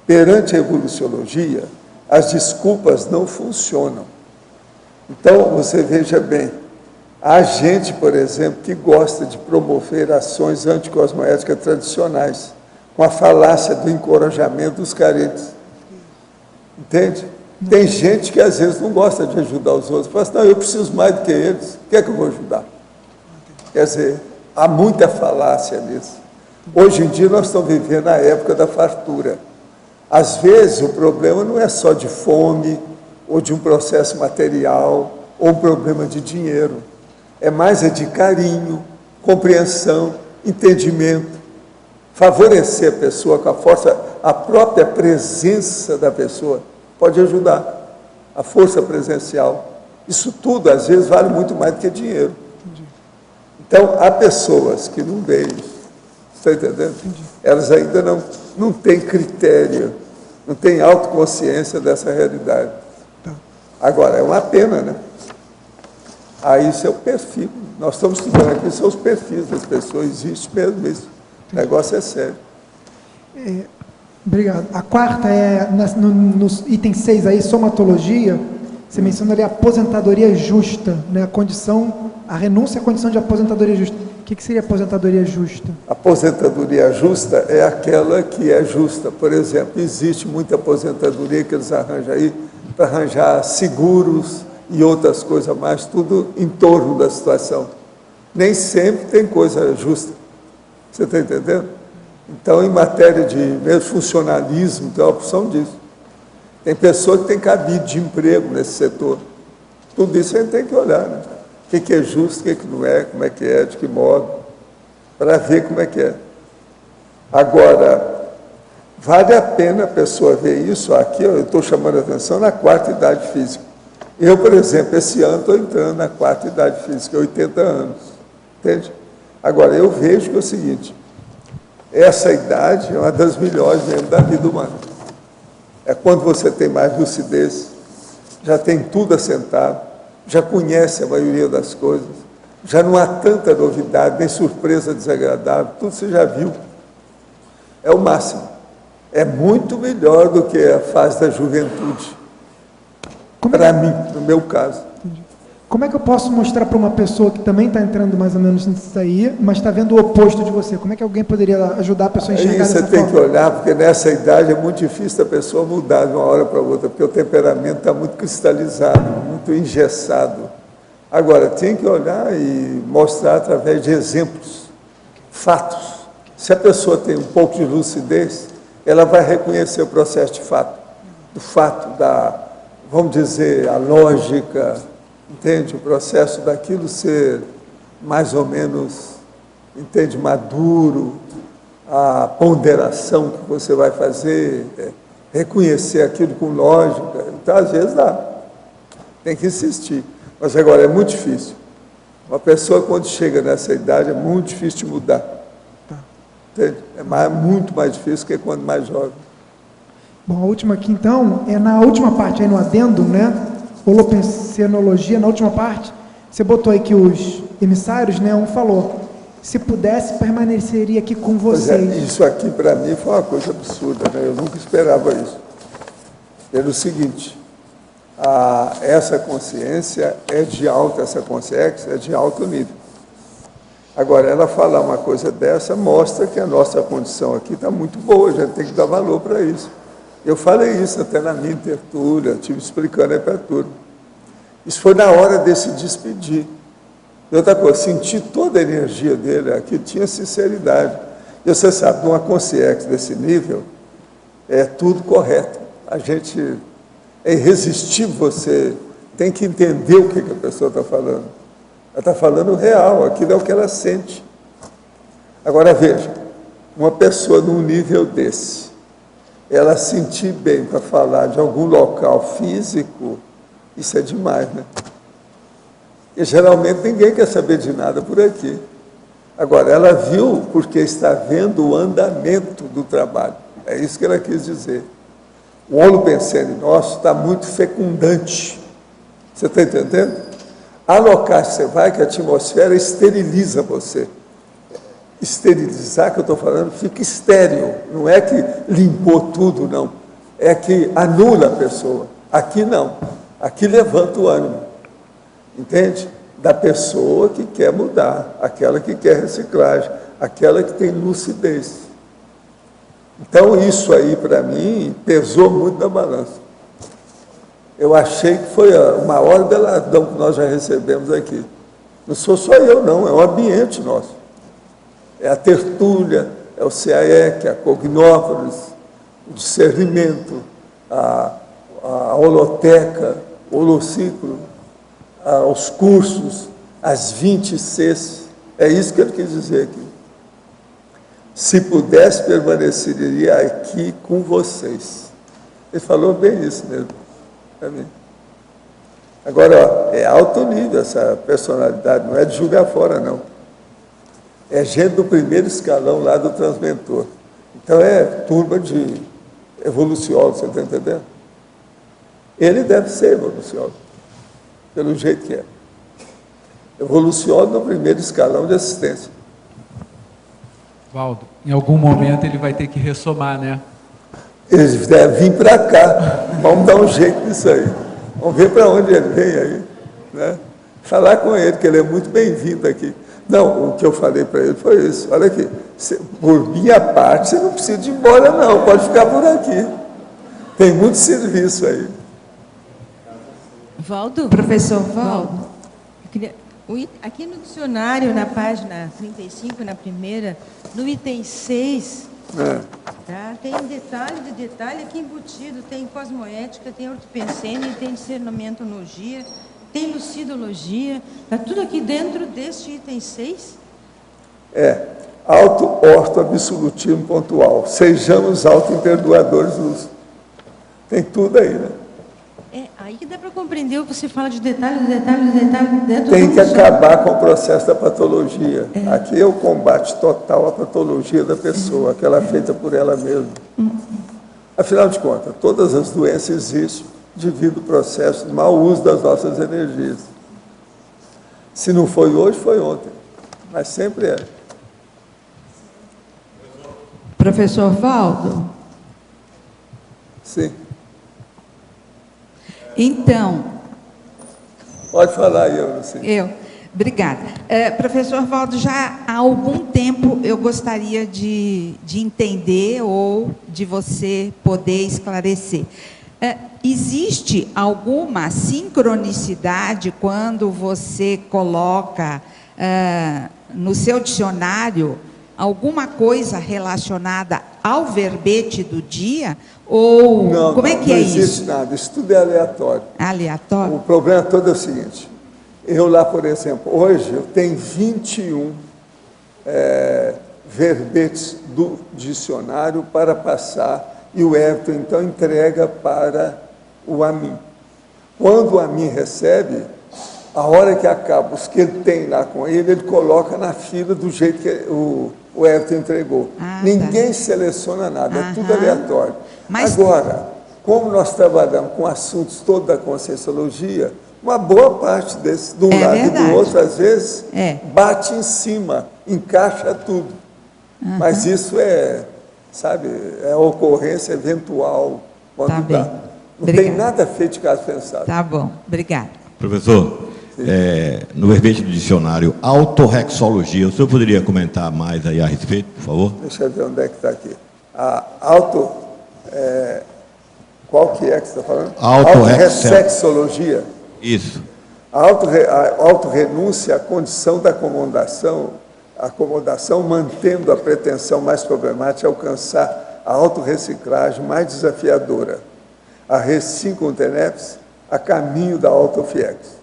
Perante a evoluciologia, as desculpas não funcionam. Então, você veja bem, há gente, por exemplo, que gosta de promover ações anticosmoéticas tradicionais, com a falácia do encorajamento dos carentes. Entende? Tem gente que às vezes não gosta de ajudar os outros. Fala assim, não, eu preciso mais do que eles, o que é que eu vou ajudar? Quer dizer, há muita falácia nisso. Hoje em dia nós estamos vivendo a época da fartura. Às vezes o problema não é só de fome, ou de um processo material, ou um problema de dinheiro. É mais de carinho, compreensão, entendimento. Favorecer a pessoa com a força, a própria presença da pessoa pode ajudar. A força presencial. Isso tudo, às vezes, vale muito mais do que dinheiro. Então, há pessoas que não veem isso. Está entendendo? Elas ainda não têm critério, não têm autoconsciência dessa realidade. Agora, é uma pena, né? Aí isso é o perfil. Nós estamos estudando aqui, são os perfis das pessoas, existe mesmo isso. O negócio é sério. Obrigado. A quarta é, no item 6 aí, somatologia, você menciona ali a aposentadoria justa, né? A renúncia à condição de aposentadoria justa. O que seria aposentadoria justa? Aposentadoria justa é aquela que é justa. Por exemplo, existe muita aposentadoria que eles arranjam aí, para arranjar seguros e outras coisas mais, tudo em torno da situação. Nem sempre tem coisa justa. Você está entendendo? Então, em matéria de mesmo funcionalismo, tem a opção disso. Tem pessoas que têm cabide de emprego nesse setor. Tudo isso a gente tem que olhar, né? O que é justo, o que não é, como é que é, de que modo, para ver como é que é. Agora, vale a pena a pessoa ver isso aqui, eu estou chamando a atenção na quarta idade física. Eu, por exemplo, esse ano estou entrando na quarta idade física, 80 anos. Entende? Agora, eu vejo que é o seguinte, essa idade é uma das melhores mesmo da vida humana. É quando você tem mais lucidez, já tem tudo assentado, já conhece a maioria das coisas, já não há tanta novidade, nem surpresa desagradável, tudo você já viu. É o máximo. É muito melhor do que a fase da juventude. Para mim, no meu caso. Como é que eu posso mostrar para uma pessoa que também está entrando mais ou menos nisso aí, mas está vendo o oposto de você? Como é que alguém poderia ajudar a pessoa a enxergar Aí você dessa tem forma? que olhar, porque nessa idade é muito difícil a pessoa mudar de uma hora para outra, porque o temperamento está muito cristalizado, muito engessado. Agora, tem que olhar e mostrar através de exemplos, fatos. Se a pessoa tem um pouco de lucidez, ela vai reconhecer o processo de fato, do fato da, vamos dizer, a lógica, entende? O processo daquilo ser mais ou menos, entende, maduro, a ponderação que você vai fazer, reconhecer aquilo com lógica. Então, às vezes, dá. Tem que insistir. Mas agora, é muito difícil. Uma pessoa, quando chega nessa idade, é muito difícil de mudar. Entende? É muito mais difícil que quando mais jovem. Bom, a última aqui, então, é na última parte, aí no adendo, né? Holopensenologia, na última parte, você botou aí que os emissários, né? Um falou, se pudesse, permaneceria aqui com vocês. Pois é, isso aqui, para mim, foi uma coisa absurda, né? Eu nunca esperava isso. Pelo seguinte, essa consciência é de alta, essa consciência é de alto nível. Agora, ela falar uma coisa dessa mostra que a nossa condição aqui está muito boa, a gente tem que dar valor para isso. Eu falei isso até na minha tertúlia, estive explicando aí para a turma. Isso foi na hora de se despedir. E outra coisa, senti toda a energia dele aqui, tinha sinceridade. E você sabe, numa consciência desse nível, é tudo correto. A gente, é irresistível, você tem que entender o que a pessoa está falando. Ela está falando o real, aquilo é o que ela sente. Agora veja, uma pessoa num nível desse, ela sentir bem para falar de algum local físico, isso é demais, né? E geralmente ninguém quer saber de nada por aqui. Agora, ela viu porque está vendo o andamento do trabalho. É isso que ela quis dizer. O holopensene nosso está muito fecundante. Você está entendendo? Há locais que você vai que a atmosfera esteriliza você. Esterilizar, que eu estou falando, fica estéril. Não é que limpou tudo, não. É que anula a pessoa. Aqui não. Aqui levanta o ânimo. Entende? Da pessoa que quer mudar, aquela que quer reciclagem, aquela que tem lucidez. Então, isso aí, para mim, pesou muito na balança. Eu achei que foi o maior beladão que nós já recebemos aqui. Não sou só eu, não, é o ambiente nosso. É a tertúlia, é o CAEC, a Cognópolis, o discernimento, a holoteca, o holociclo, os cursos, as 20 Cs. É isso que ele quis dizer aqui. Se pudesse, permaneceria aqui com vocês. Ele falou bem isso mesmo. Agora, ó, é alto nível essa personalidade, não é de julgar fora, não. É gente do primeiro escalão lá do transmentor. Então, é turma de evoluciólogo, você está entendendo? Ele deve ser evoluciólogo, pelo jeito que é. Evoluciólogo no primeiro escalão de assistência. Valdo, em algum momento ele vai ter que ressomar, né? Ele deve vir para cá. Vamos dar um jeito nisso aí. Vamos ver para onde ele vem aí. Né? Falar com ele, que ele é muito bem-vindo aqui. Não, o que eu falei para ele foi isso. Olha aqui, por minha parte, você não precisa ir embora, não. Pode ficar por aqui. Tem muito serviço aí. Valdo? Professor Valdo. Aqui no dicionário, na página 35, na primeira, no item 6, tá? Tem um detalhe aqui embutido, tem cosmoética, tem ortopensene, tem discernimentologia, tem lucidologia, está tudo aqui dentro deste item 6? Auto-orto-absolutismo pontual. Sejamos auto-imperdoadores. Tem tudo aí, né? Aí que dá para compreender o que você fala de detalhe dentro Tem do que acabar com o processo da patologia. Aqui é o combate total à patologia da pessoa, aquela feita por ela mesma. Afinal de contas, todas as doenças existem devido ao processo de mau uso das nossas energias. Se não foi hoje, foi ontem. Mas sempre é. Professor Valdo? Sim. Então, Pode falar aí, eu não sei. Eu. Obrigada. Professor Valdo, já há algum tempo eu gostaria de entender ou de você poder esclarecer. Existe alguma sincronicidade quando você coloca no seu dicionário alguma coisa relacionada ao verbete do dia? Ou Não, como é que não é existe isso? nada, isso tudo é aleatório. Aleatório? O problema todo é o seguinte, eu lá, por exemplo, hoje eu tenho 21 verbetes do dicionário para passar, e o Everton, então, entrega para o AMIN. Quando o AMIN recebe, a hora que acaba, os que ele tem lá com ele, ele coloca na fila do jeito que o Everton entregou. Ninguém seleciona nada, é tudo aleatório. Agora, como nós trabalhamos com assuntos todos da Conscienciologia, uma boa parte desses, de um lado e do outro, às vezes, bate em cima, encaixa tudo. Mas isso sabe, é ocorrência eventual, quando dá. Não tem nada feito de caso pensado. Tá bom, obrigada. Professor, no verbete do dicionário, autorrexologia, o senhor poderia comentar mais aí a respeito, por favor? Deixa eu ver onde é que está aqui. Qual que é que você está falando? Autorreflexologia. Isso. A autorrenúncia à condição da acomodação, mantendo a pretensão mais problemática de alcançar a autorreciclagem mais desafiadora. A res 5 tenepes, a caminho da autofiex.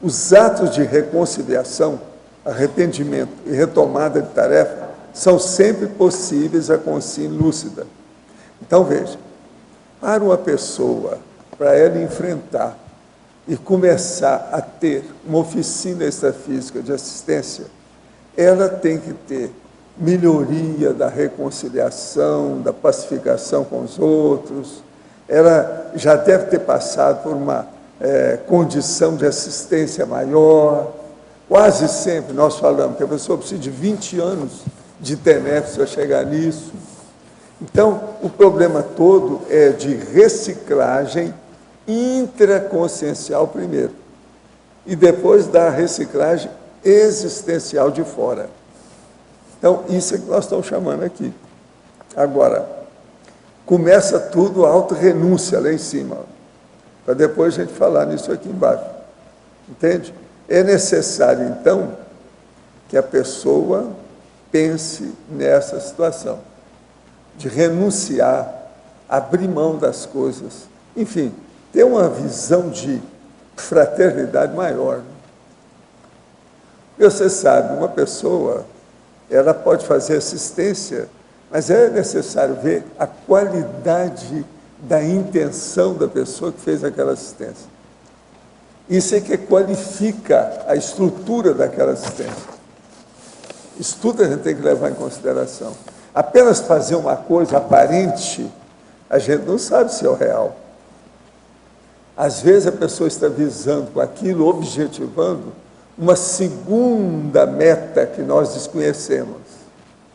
Os atos de reconciliação, arrependimento e retomada de tarefa são sempre possíveis à consciência lúcida. Então, veja, para uma pessoa, para ela enfrentar e começar a ter uma oficina extrafísica de assistência, ela tem que ter melhoria da reconciliação, da pacificação com os outros. Ela já deve ter passado por uma condição de assistência maior. Quase sempre nós falamos que a pessoa precisa de 20 anos de TENEPS para chegar nisso. Então, o problema todo é de reciclagem intraconsciencial primeiro, e depois da reciclagem existencial de fora. Então, isso é que nós estamos chamando aqui. Agora, começa tudo a autorrenúncia lá em cima, para depois a gente falar nisso aqui embaixo. Entende? É necessário, então, que a pessoa pense nessa situação, de renunciar, abrir mão das coisas, enfim, ter uma visão de fraternidade maior. Você sabe, uma pessoa, ela pode fazer assistência, mas é necessário ver a qualidade da intenção da pessoa que fez aquela assistência. Isso é que qualifica a estrutura daquela assistência. Isso tudo a gente tem que levar em consideração. Apenas fazer uma coisa aparente, a gente não sabe se é o real. Às vezes a pessoa está visando com aquilo, objetivando, uma segunda meta que nós desconhecemos.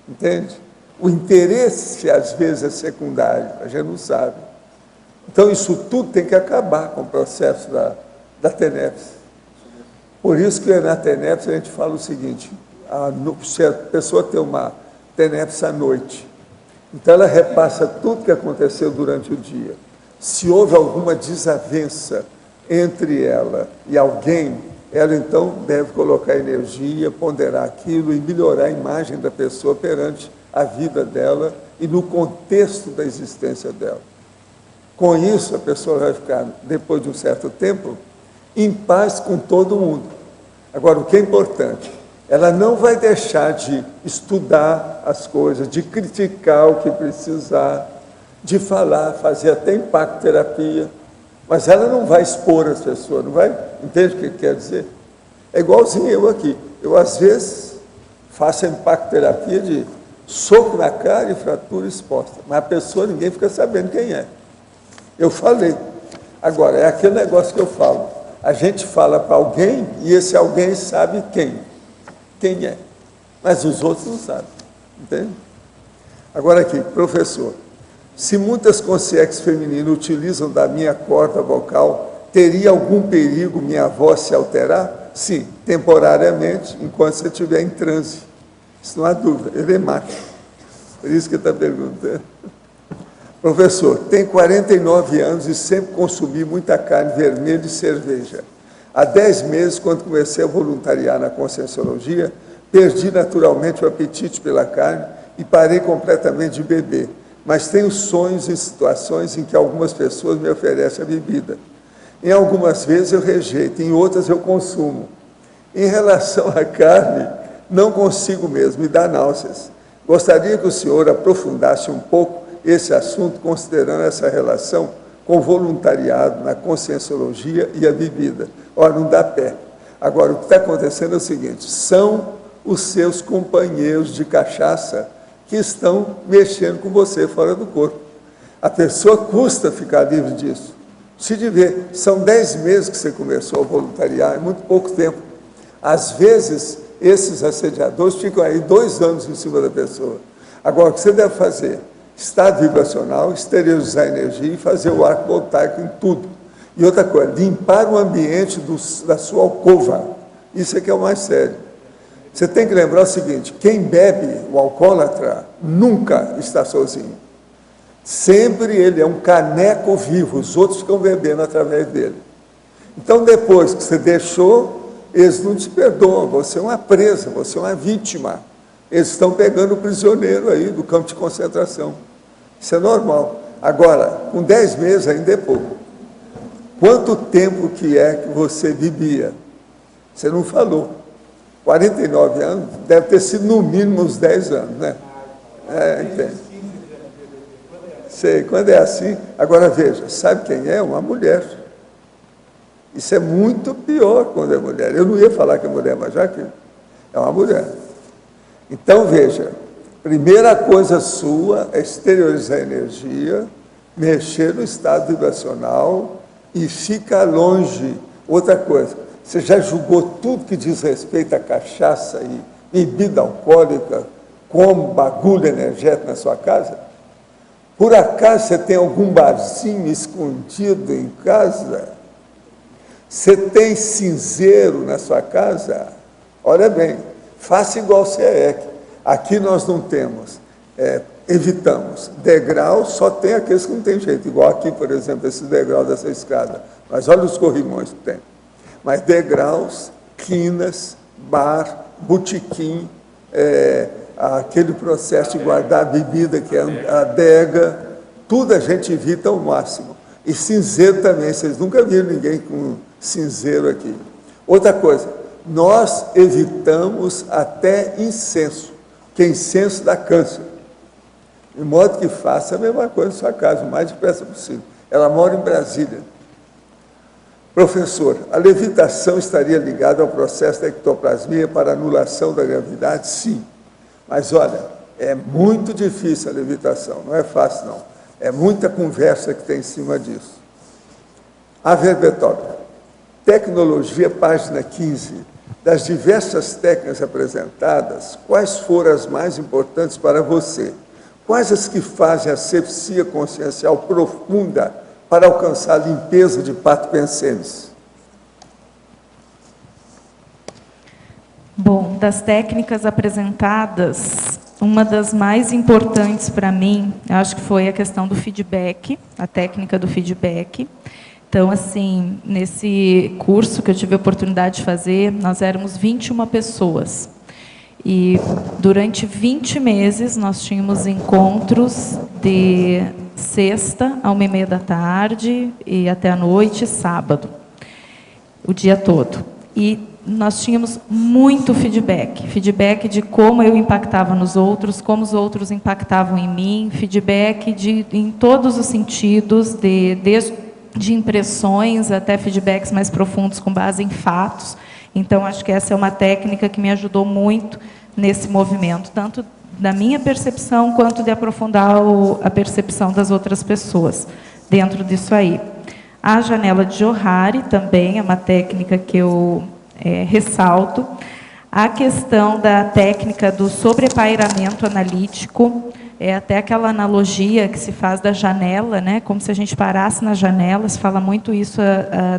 Entende? O interesse, às vezes, é secundário, a gente não sabe. Então, isso tudo tem que acabar com o processo da TENEPS. Por isso que na TENEPS a gente fala o seguinte, se a pessoa tem uma TENEPS à noite, então ela repassa tudo que aconteceu durante o dia. Se houve alguma desavença entre ela e alguém, ela então deve colocar energia, ponderar aquilo e melhorar a imagem da pessoa perante a vida dela e no contexto da existência dela. Com isso, a pessoa vai ficar, depois de um certo tempo, em paz com todo mundo. Agora, o que é importante, ela não vai deixar de estudar as coisas, de criticar o que precisar, de falar, fazer até impacto-terapia, mas ela não vai expor as pessoas, não vai? Entende o que quer dizer? É igualzinho eu aqui. Eu, às vezes, faço a impacto-terapia de soco na cara e fratura exposta, mas a pessoa, ninguém fica sabendo quem é. Eu falei. Agora, é aquele negócio que eu falo. A gente fala para alguém e esse alguém sabe quem é. Mas os outros não sabem. Entende? Agora aqui, professor, se muitas consciências femininas utilizam da minha corda vocal Teria algum perigo minha voz se alterar? Sim, temporariamente, enquanto você estiver em transe. Isso não há dúvida, ele é macho. Por isso que ele está perguntando. Professor, tenho 49 anos e sempre consumi muita carne vermelha e cerveja. Há 10 meses, quando comecei a voluntariar na Conscienciologia, perdi naturalmente o apetite pela carne e parei completamente de beber. Mas tenho sonhos em situações em que algumas pessoas me oferecem a bebida. Em algumas vezes eu rejeito, em outras eu consumo. Em relação à carne, não consigo mesmo, me dá náuseas. Gostaria que o senhor aprofundasse um pouco esse assunto, considerando essa relação com o voluntariado na Conscienciologia e a bebida. Ora, não dá pé. Agora, o que está acontecendo é o seguinte, são os seus companheiros de cachaça que estão mexendo com você fora do corpo. A pessoa custa ficar livre disso. Se de ver, são 10 meses que você começou a voluntariar, é muito pouco tempo. Às vezes, esses assediadores ficam aí 2 anos em cima da pessoa. Agora, o que você deve fazer? Estado vibracional, exteriorizar a energia e fazer o arco voltaico em tudo. E outra coisa, limpar o ambiente da sua alcova. Isso é que é o mais sério. Você tem que lembrar o seguinte, quem bebe, o alcoólatra, nunca está sozinho. Sempre ele é um caneco vivo, os outros ficam bebendo através dele. Então, depois que você deixou, eles não te perdoam, você é uma presa, você é uma vítima. Eles estão pegando o prisioneiro aí do campo de concentração. Isso é normal. Agora, com 10 meses ainda é pouco. Quanto tempo que é que você bebia? Você não falou. 49 anos, deve ter sido no mínimo uns 10 anos, né? Entende? Sei, quando é assim... Agora, veja, sabe quem é? Uma mulher. Isso é muito pior quando é mulher. Eu não ia falar que é mulher, mas já que é uma mulher. Então, veja, primeira coisa sua é exteriorizar a energia, mexer no estado vibracional e ficar longe. Outra coisa, você já julgou tudo que diz respeito à cachaça e bebida alcoólica como bagulho energético na sua casa? Por acaso você tem algum barzinho escondido em casa? Você tem cinzeiro na sua casa? Olha bem, faça igual o CEEC. Aqui nós não temos, evitamos. Degrau só tem aqueles que não tem jeito, igual aqui, por exemplo, esse degrau dessa escada. Mas olha os corrimões que tem. Mas degraus, quinas, bar, botequim, aquele processo de guardar a bebida, que é a adega, tudo a gente evita ao máximo. E cinzeiro também, vocês nunca viram ninguém com cinzeiro aqui. Outra coisa, nós evitamos até incenso, que incenso dá câncer. De modo que faça a mesma coisa na sua casa, o mais depressa possível. Ela mora em Brasília. Professor, a levitação estaria ligada ao processo da ectoplasmia para anulação da gravidade? Sim. Mas, olha, é muito difícil a levitação, não é fácil, não. É muita conversa que tem em cima disso. A verbetórica. Tecnologia, página 15. Das diversas técnicas apresentadas, quais foram as mais importantes para você? Quais as que fazem a asepsia consciencial profunda para alcançar a limpeza de pato pensenes? Bom, das técnicas apresentadas, uma das mais importantes para mim, acho que foi a questão do feedback, a técnica do feedback. Então, assim, nesse curso que eu tive a oportunidade de fazer, nós éramos 21 pessoas. E durante 20 meses nós tínhamos encontros de sexta a 1h30 da tarde e até a noite, sábado, o dia todo. E nós tínhamos muito feedback de como eu impactava nos outros, como os outros impactavam em mim, feedback em todos os sentidos, de impressões até feedbacks mais profundos com base em fatos. Então, acho que essa é uma técnica que me ajudou muito nesse movimento, tanto da minha percepção quanto de aprofundar a percepção das outras pessoas dentro disso aí. A janela de Johari também é uma técnica que eu ressalto. A questão da técnica do sobrepairamento analítico, é até aquela analogia que se faz da janela, né? Como se a gente parasse na janela, se fala muito isso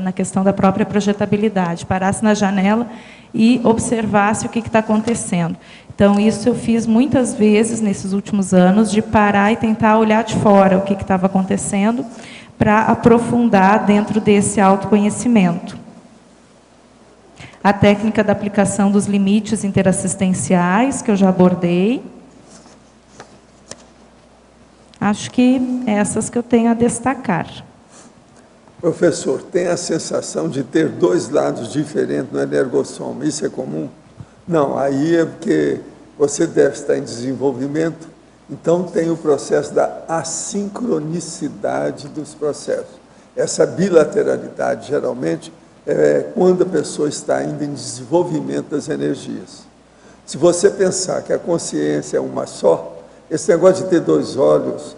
na questão da própria projetabilidade, parasse na janela e observasse o que está acontecendo. Então, isso eu fiz muitas vezes nesses últimos anos, de parar e tentar olhar de fora o que estava acontecendo, para aprofundar dentro desse autoconhecimento. A técnica da aplicação dos limites interassistenciais, que eu já abordei. Acho que essas que eu tenho a destacar. Professor, tem a sensação de ter dois lados diferentes no energossoma. Isso é comum? Não, aí é porque você deve estar em desenvolvimento, então tem o processo da assincronicidade dos processos. Essa bilateralidade, geralmente, é quando a pessoa está ainda em desenvolvimento das energias. Se você pensar que a consciência é uma só, esse negócio de ter dois olhos,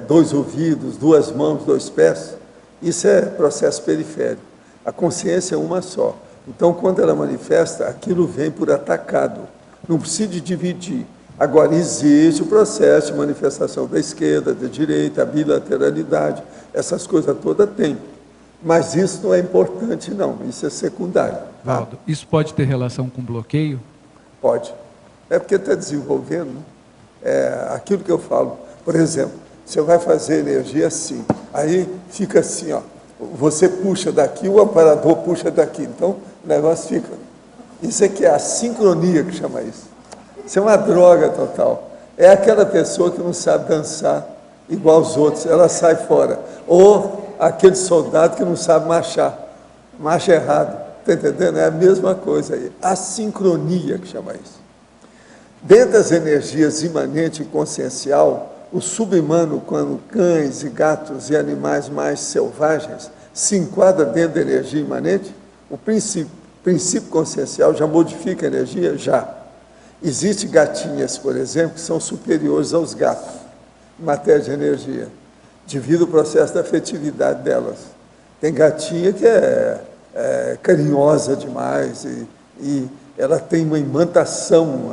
dois ouvidos, duas mãos, dois pés, isso é processo periférico. A consciência é uma só. Então, quando ela manifesta, aquilo vem por atacado. Não precisa dividir. Agora, existe o processo de manifestação da esquerda, da direita, a bilateralidade, essas coisas todas tem. Mas isso não é importante, não. Isso é secundário. Valdo, isso pode ter relação com bloqueio? Pode. É porque está desenvolvendo, né? Aquilo que eu falo. Por exemplo, você vai fazer energia assim, aí fica assim, ó. Você puxa daqui, o amparador puxa daqui. Então, o negócio fica... Isso aqui é a sincronia que chama isso. Isso é uma droga total. É aquela pessoa que não sabe dançar igual os outros, ela sai fora. Ou aquele soldado que não sabe marchar, marcha errado. Está entendendo? É a mesma coisa aí. A sincronia que chama isso. Dentro das energias imanente e consciencial, o subhumano, quando cães e gatos e animais mais selvagens se enquadra dentro da energia imanente, o princípio consciencial já modifica a energia? Já. Existem gatinhas, por exemplo, que são superiores aos gatos em matéria de energia, devido ao processo da afetividade delas. Tem gatinha que é carinhosa demais e ela tem uma imantação,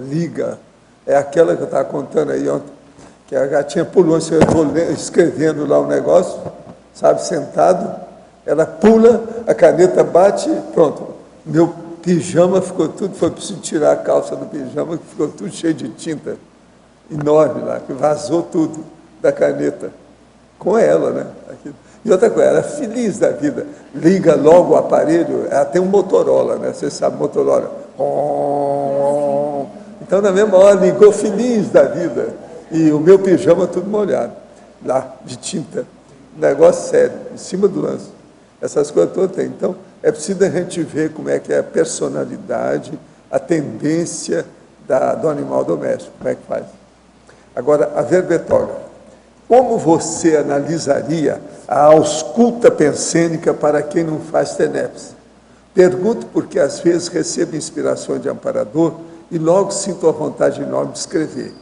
liga. É aquela que eu estava contando aí ontem, que a gatinha pulou, eu estou escrevendo lá o negócio, sabe, sentado, ela pula, a caneta bate, pronto. Meu pijama ficou tudo, foi preciso tirar a calça do pijama, que ficou tudo cheio de tinta, enorme lá, que vazou tudo da caneta, com ela, né? Aquilo. E outra coisa, ela é feliz da vida, liga logo o aparelho, ela tem um Motorola, né? Você sabe, Motorola. Então, na mesma hora, ligou feliz da vida, e o meu pijama tudo molhado, lá, de tinta, negócio sério, em cima do lance. Essas coisas todas tem. Então, é preciso a gente ver como é que é a personalidade, a tendência do animal doméstico, como é que faz. Agora, a verbetógrafa. Como você analisaria a ausculta pensênica para quem não faz TENEPS? Pergunto porque às vezes recebo inspirações de amparador e logo sinto a vontade enorme de escrever.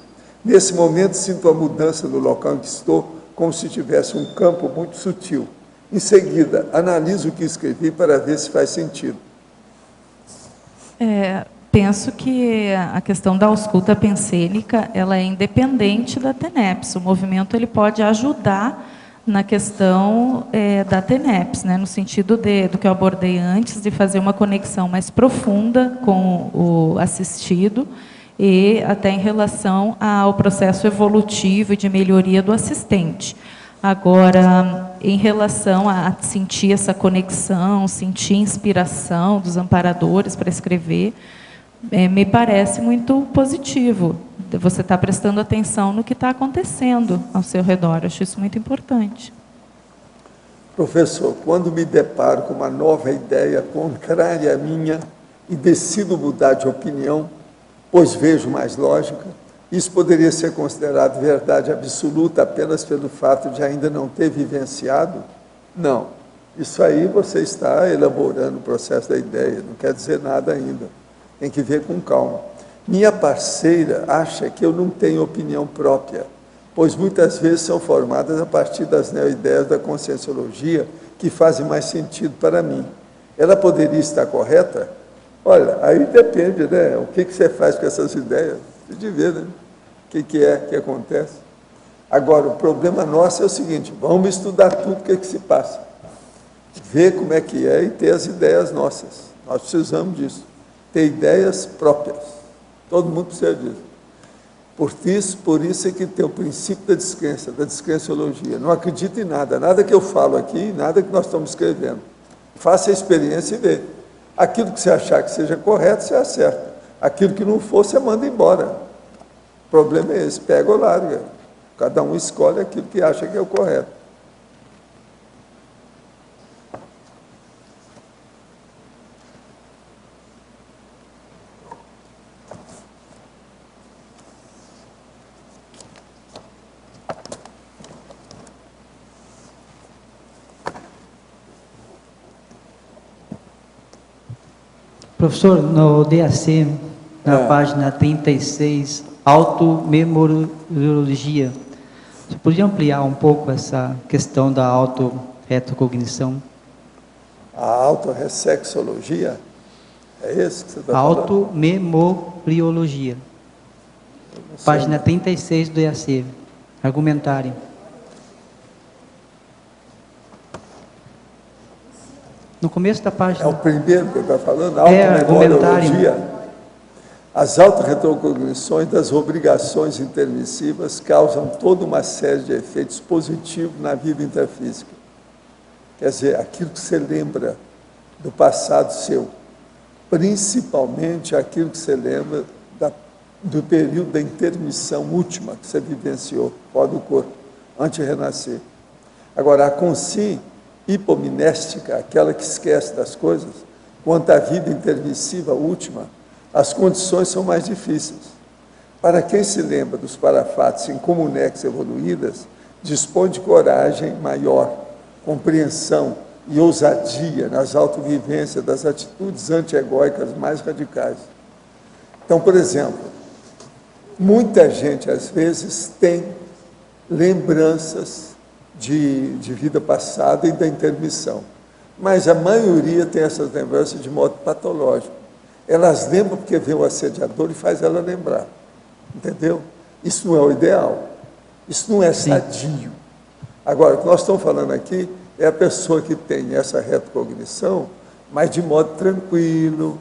Nesse momento sinto a mudança no local em que estou, como se tivesse um campo muito sutil. Em seguida, analiso o que escrevi para ver se faz sentido. Penso que a questão da ausculta pensênica, ela é independente da TENEPS. O movimento ele pode ajudar na questão da TENEPS, né, no sentido do que eu abordei antes, de fazer uma conexão mais profunda com o assistido e até em relação ao processo evolutivo e de melhoria do assistente. Agora, em relação a sentir essa conexão, sentir inspiração dos amparadores para escrever, me parece muito positivo. Você está prestando atenção no que está acontecendo ao seu redor. Eu acho isso muito importante. Professor, quando me deparo com uma nova ideia contrária à minha e decido mudar de opinião, pois vejo mais lógica, isso poderia ser considerado verdade absoluta apenas pelo fato de ainda não ter vivenciado? Não. Isso aí você está elaborando o processo da ideia, não quer dizer nada ainda. Tem que ver com calma. Minha parceira acha que eu não tenho opinião própria, pois muitas vezes são formadas a partir das neoideias da conscienciologia que fazem mais sentido para mim. Ela poderia estar correta? Olha, aí depende, né? O que você faz com essas ideias? Você de ver, né? O que é que acontece. Agora, o problema nosso é o seguinte, vamos estudar tudo o que se passa. Ver como é que é e ter as ideias nossas. Nós precisamos disso. Ter ideias próprias. Todo mundo precisa disso. Por isso é que tem o princípio da descrenciologia. Não acredite em nada. Nada que eu falo aqui, nada que nós estamos escrevendo. Faça a experiência e vê. Aquilo que você achar que seja correto, você acerta. Aquilo que não for, você manda embora. O problema é esse, pega ou larga. Cada um escolhe aquilo que acha que é o correto. Professor, no DAC, na página 36, automemoriologia, você podia ampliar um pouco essa questão da autorretrocognição? A autorreflexologia? É isso que você está falando? Automemoriologia. Página 36 do DAC. Argumentário. No começo da página. É o primeiro que eu estou falando, a argumentário. As autorretrocognições das obrigações intermissivas causam toda uma série de efeitos positivos na vida intrafísica. Quer dizer, aquilo que você lembra do passado seu, principalmente aquilo que você lembra do período da intermissão última que você vivenciou, fora do corpo, antes de renascer. Agora, a consciência hipomnéstica, aquela que esquece das coisas, quanto à vida intermissiva última, as condições são mais difíceis. Para quem se lembra dos parafatos em comunex evoluídas, dispõe de coragem maior, compreensão e ousadia nas autovivências das atitudes antiegóicas mais radicais. Então, por exemplo, muita gente, às vezes, tem lembranças de vida passada e da intermissão. Mas a maioria tem essas lembranças de modo patológico. Elas lembram porque vê o assediador e faz ela lembrar. Entendeu? Isso não é o ideal. Isso não é sadio. Agora, o que nós estamos falando aqui é a pessoa que tem essa retrocognição, mas de modo tranquilo,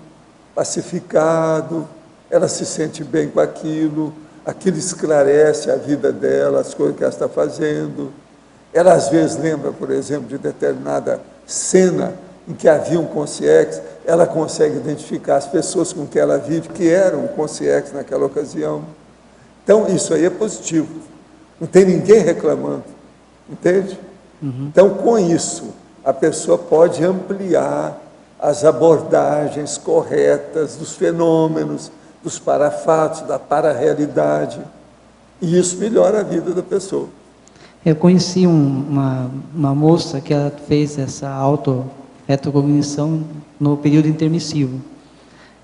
pacificado, ela se sente bem com aquilo esclarece a vida dela, as coisas que ela está fazendo. Ela, às vezes, lembra, por exemplo, de determinada cena em que havia um consciex, ela consegue identificar as pessoas com quem ela vive, que eram consciex naquela ocasião. Então, isso aí é positivo. Não tem ninguém reclamando, entende? Então, com isso, a pessoa pode ampliar as abordagens corretas dos fenômenos, dos parafatos, da pararealidade, e isso melhora a vida da pessoa. Eu conheci uma moça que ela fez essa autorretrocognição no período intermissivo.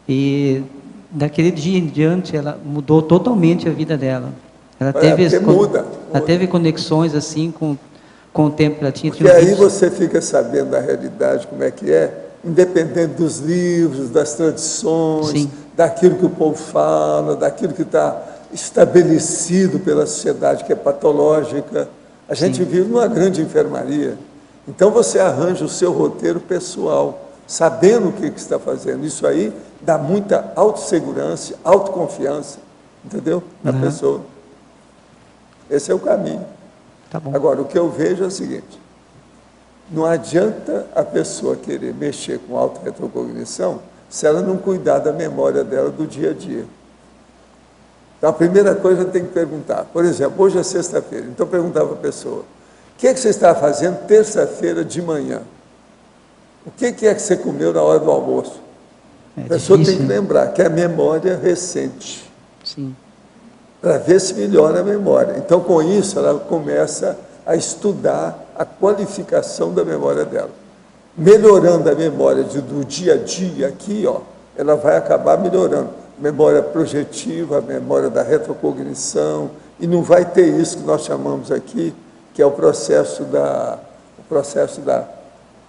E daquele dia em diante, ela mudou totalmente a vida dela. Ela teve conexões assim com o tempo que ela tinha. Porque aí você fica sabendo da realidade, como é que é, independente dos livros, das tradições, sim, daquilo que o povo fala, daquilo que está estabelecido pela sociedade, que é patológica. A gente vive numa grande enfermaria. Então você arranja o seu roteiro pessoal, sabendo o que está fazendo. Isso aí dá muita autossegurança, autoconfiança, entendeu? Na pessoa. Esse é o caminho. Tá bom. Agora, o que eu vejo é o seguinte: não adianta a pessoa querer mexer com autorretrocognição se ela não cuidar da memória dela do dia a dia. Então, a primeira coisa tem que perguntar. Por exemplo, hoje é sexta-feira, então perguntava para a pessoa: o que é que você está fazendo terça-feira de manhã? O que é que você comeu na hora do almoço? A pessoa tem que lembrar que é a memória recente. Sim. Para ver se melhora a memória. Então, com isso, ela começa a estudar a qualificação da memória dela. Melhorando a memória do dia a dia aqui, ela vai acabar melhorando. Memória projetiva, a memória da retrocognição, e não vai ter isso que nós chamamos aqui, que é o processo da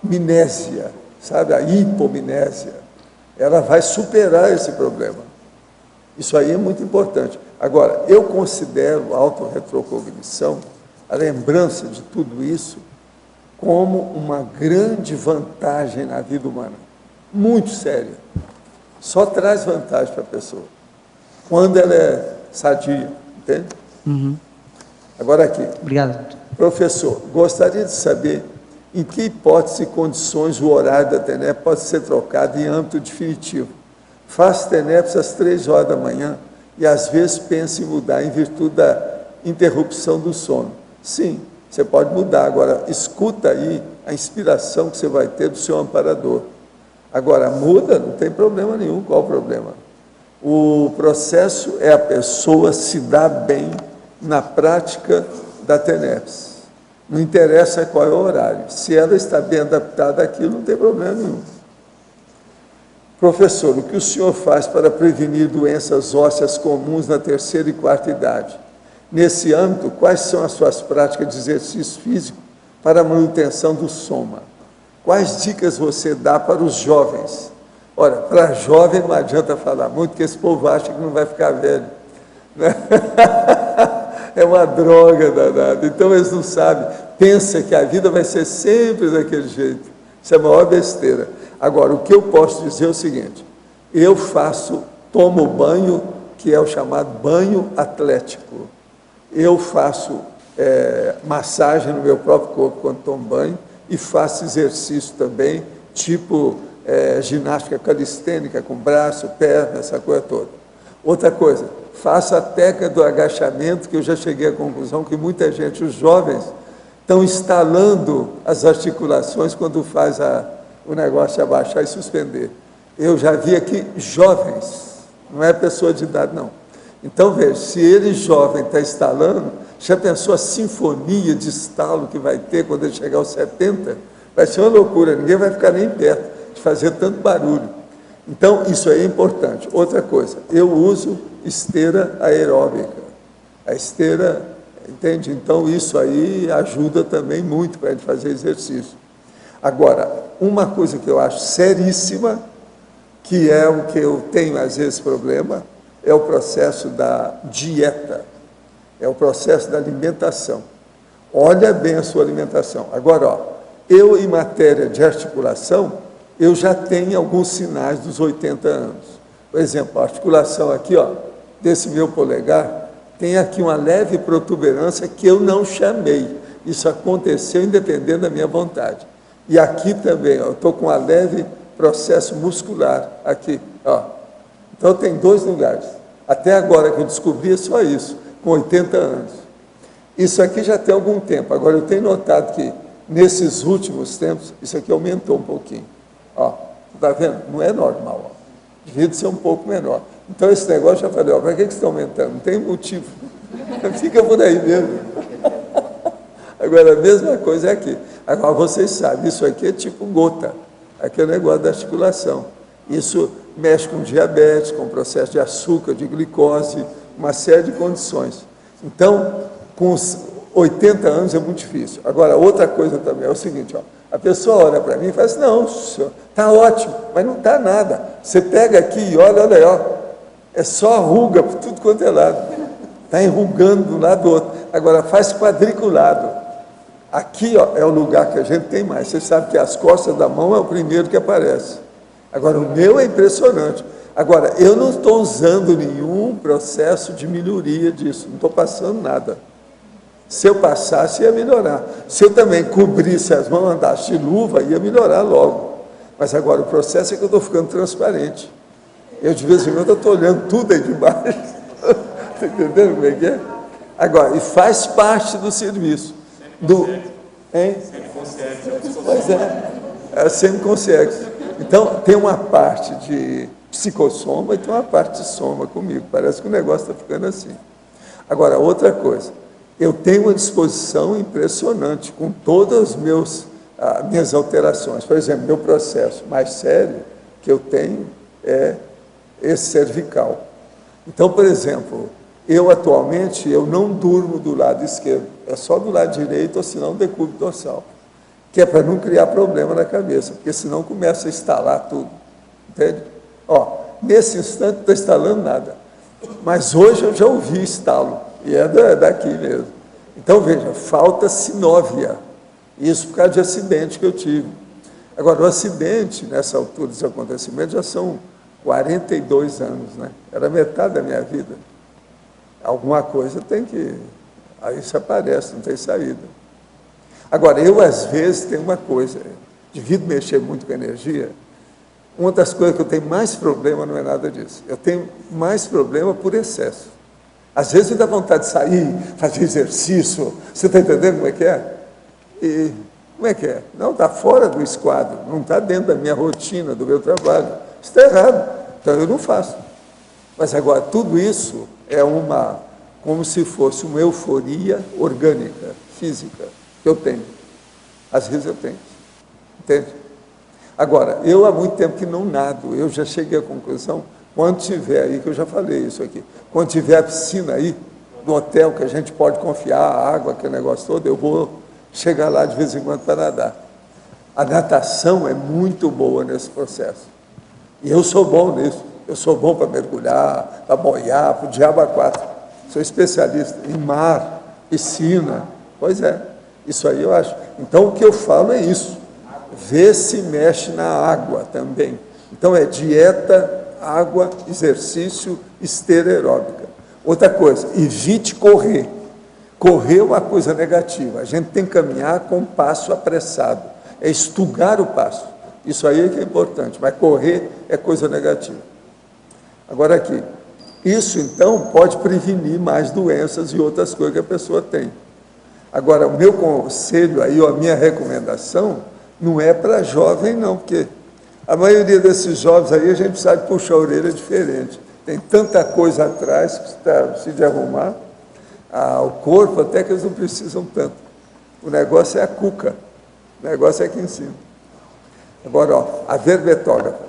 mnésia, sabe? A hipomnésia. ela vai superar esse problema. Isso aí é muito importante. Agora, eu considero a autorretrocognição, a lembrança de tudo isso, como uma grande vantagem na vida humana. Muito séria. Só traz vantagem para a pessoa. Quando ela é sadia, entende? Agora aqui. Obrigado. Professor, gostaria de saber em que hipótese e condições o horário da TENEP pode ser trocado em âmbito definitivo. Faço TENEPs às 3 horas da manhã e às vezes penso em mudar em virtude da interrupção do sono. Sim, você pode mudar. Agora, escuta aí a inspiração que você vai ter do seu amparador. Agora, muda, não tem problema nenhum. Qual o problema? O processo é a pessoa se dar bem na prática da TENEPS. Não interessa qual é o horário. Se ela está bem adaptada àquilo, não tem problema nenhum. Professor, o que o senhor faz para prevenir doenças ósseas comuns na 3ª e 4ª idade? Nesse âmbito, quais são as suas práticas de exercício físico para a manutenção do soma? Quais dicas você dá para os jovens? Ora, para jovem não adianta falar muito, porque esse povo acha que não vai ficar velho. Né? É uma droga danada. Então eles não sabem. Pensa que a vida vai ser sempre daquele jeito. Isso é a maior besteira. Agora, o que eu posso dizer é o seguinte: eu tomo banho, que é o chamado banho atlético. Eu faço massagem no meu próprio corpo quando tomo banho e faço exercício também, tipo ginástica calistênica com braço, perna, essa coisa toda. Outra coisa, faço a técnica do agachamento, que eu já cheguei à conclusão que muita gente, os jovens, estão instalando as articulações quando faz o negócio de abaixar e suspender. Eu já vi aqui jovens, não é pessoa de idade, não. Então, veja, se ele jovem está instalando, já pensou a sinfonia de estalo que vai ter quando ele chegar aos 70? Vai ser uma loucura, ninguém vai ficar nem perto de fazer tanto barulho. Então, isso aí é importante. Outra coisa, eu uso esteira aeróbica. A esteira, entende? Então, isso aí ajuda também muito para ele fazer exercício. Agora, uma coisa que eu acho seríssima, que é o que eu tenho às vezes problema, é o processo da dieta, é o processo da alimentação. Olha bem a sua alimentação. Agora, ó, eu em matéria de articulação, eu já tenho alguns sinais dos 80 anos. Por exemplo, a articulação aqui, ó, desse meu polegar, tem aqui uma leve protuberância que eu não chamei. Isso aconteceu independente da minha vontade. E aqui também, ó, eu estou com um leve processo muscular aqui, ó. Então tem 2 lugares. Até agora que eu descobri é só isso, com 80 anos. Isso aqui já tem algum tempo. Agora eu tenho notado que nesses últimos tempos, isso aqui aumentou um pouquinho. Ó, está vendo? Não é normal, ó. Devia ser um pouco menor. Então esse negócio, já falei, ó, para que você está aumentando? Não tem motivo. Fica por aí mesmo. Agora, a mesma coisa é aqui. Agora, vocês sabem, isso aqui é tipo gota. Aquele negócio da articulação. Isso mexe com diabetes, com processo de açúcar, de glicose, uma série de condições. Então, com os 80 anos é muito difícil. Agora, outra coisa também é o seguinte, ó, a pessoa olha para mim e fala assim, não, senhor, está ótimo, mas não está nada. Você pega aqui e olha aí, ó, é só ruga por tudo quanto é lado. Está enrugando de um lado do outro. Agora, faz quadriculado. Aqui, ó, é o lugar que a gente tem mais. Você sabe que as costas da mão é o primeiro que aparece. Agora, o meu é impressionante. Agora, eu não estou usando nenhum processo de melhoria disso, não estou passando nada. Se eu passasse, ia melhorar. Se eu também cobrisse as mãos, andasse de luva, ia melhorar logo. Mas agora, o processo é que eu estou ficando transparente. Eu, de vez em quando, estou olhando tudo aí de baixo. Está entendendo como é que é? Agora, e faz parte do serviço. Hein? Pois é semi-consegue. Então, tem uma parte de psicossoma e tem uma parte de soma comigo. Parece que o negócio está ficando assim. Agora, outra coisa. Eu tenho uma disposição impressionante com todas as minhas alterações. Por exemplo, meu processo mais sério que eu tenho é esse cervical. Então, por exemplo, eu atualmente não durmo do lado esquerdo, é só do lado direito, ou senão decúbito dorsal, que é para não criar problema na cabeça, porque senão começa a instalar tudo, entende? Ó, nesse instante não está instalando nada. Mas hoje eu já ouvi estalo, e é daqui mesmo. Então, veja, falta sinóvia. Isso por causa de acidente que eu tive. Agora, o acidente, nessa altura dos acontecimentos, já são 42 anos, né? Era metade da minha vida. Alguma coisa tem que... Aí isso aparece, não tem saída. Agora, eu, às vezes, tenho uma coisa, devido mexer muito com energia, uma das coisas que eu tenho mais problema não é nada disso. Eu tenho mais problema por excesso. Às vezes me dá vontade de sair, fazer exercício, você está entendendo como é que é? E como é que é? Não, está fora do esquadro, não está dentro da minha rotina, do meu trabalho. Isso está errado, então eu não faço. Mas agora, tudo isso é como se fosse uma euforia orgânica, física, que eu tenho. Às vezes eu tenho, entende? Agora, eu há muito tempo que não nado, eu já cheguei à conclusão, quando tiver aí, que eu já falei isso aqui, quando tiver a piscina aí, no hotel, que a gente pode confiar, a água, aquele negócio todo, eu vou chegar lá de vez em quando para nadar. A natação é muito boa nesse processo. E eu sou bom nisso. Eu sou bom para mergulhar, para boiar, para o diabo a quatro. Sou especialista em mar, piscina. Pois é, isso aí eu acho. Então, o que eu falo é isso. Vê se mexe na água também. Então, é dieta, água, exercício, esteira aeróbica. Outra coisa, evite correr. Correr é uma coisa negativa. A gente tem que caminhar com um passo apressado. É estugar o passo. Isso aí é que é importante, mas correr é coisa negativa. Agora aqui, isso então pode prevenir mais doenças e outras coisas que a pessoa tem. Agora, o meu conselho aí, ou a minha recomendação, não é para jovem não, porque a maioria desses jovens aí a gente precisa de puxar a orelha diferente. Tem tanta coisa atrás que precisa de arrumar. O corpo até que eles não precisam tanto. O negócio é a cuca. O negócio é aqui em cima. Agora, ó, a verbetógrafa.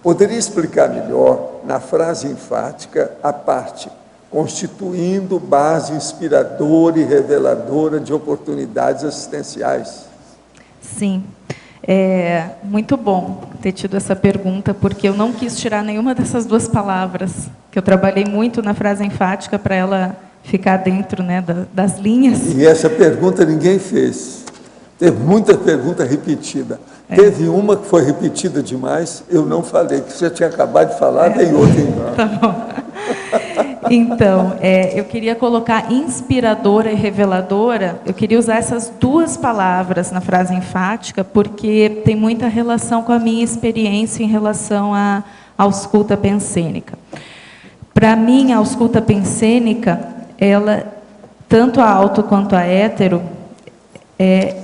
Poderia explicar melhor, na frase enfática, a parte constituindo base inspiradora e reveladora de oportunidades assistenciais? Sim. É muito bom ter tido essa pergunta, porque eu não quis tirar nenhuma dessas duas palavras, que eu trabalhei muito na frase enfática para ela ficar dentro, né, das linhas. E essa pergunta ninguém fez. Teve muita pergunta repetida. Teve uma que foi repetida demais, eu não falei, que você tinha acabado de falar, tem outra. Então. Tá bom. Então, eu queria colocar inspiradora e reveladora, eu queria usar essas duas palavras na frase enfática, porque tem muita relação com a minha experiência em relação à ausculta pensênica. Para mim, a ausculta pensênica, ela, tanto a auto quanto a hétero,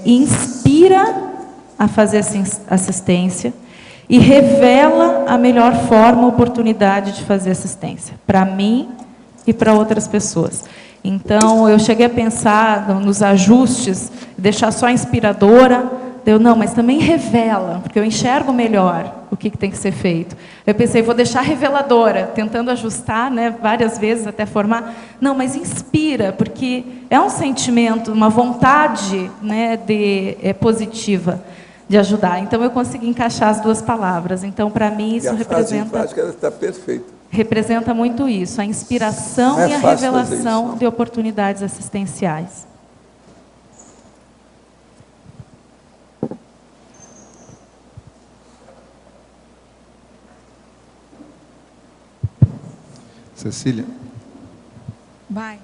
inspira a fazer assistência e revela a melhor forma, oportunidade de fazer assistência, para mim e para outras pessoas. Então, eu cheguei a pensar nos ajustes, deixar só inspiradora, não, mas também revela, porque eu enxergo melhor o que tem que ser feito. Eu pensei, vou deixar reveladora, tentando ajustar, né, várias vezes até formar. Não, mas inspira, porque é um sentimento, uma vontade, né, positiva de ajudar. Então, eu consegui encaixar as duas palavras. Então, para mim, isso representa... Ela está perfeita. Representa muito isso, a inspiração e a revelação de oportunidades assistenciais. Cecília. Vai.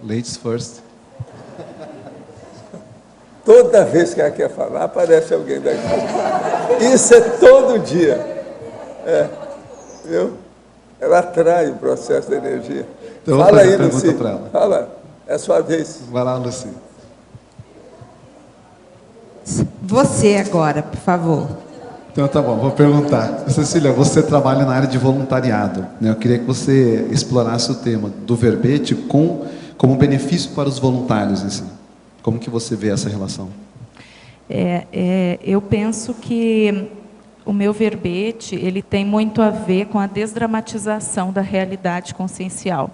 Ladies first. Toda vez que ela quer falar, aparece alguém daqui. Isso é todo dia. Viu? Ela atrai o processo da energia. Então, fala aí, Luci. Fala, é a sua vez. Vai lá, Luci. Você agora, por favor. Então tá bom, vou perguntar. Cecília, você trabalha na área de voluntariado, né? Eu queria que você explorasse o tema do verbete como benefício para os voluntários em si. Como que você vê essa relação? Eu penso que o meu verbete, ele tem muito a ver com a desdramatização da realidade consciencial.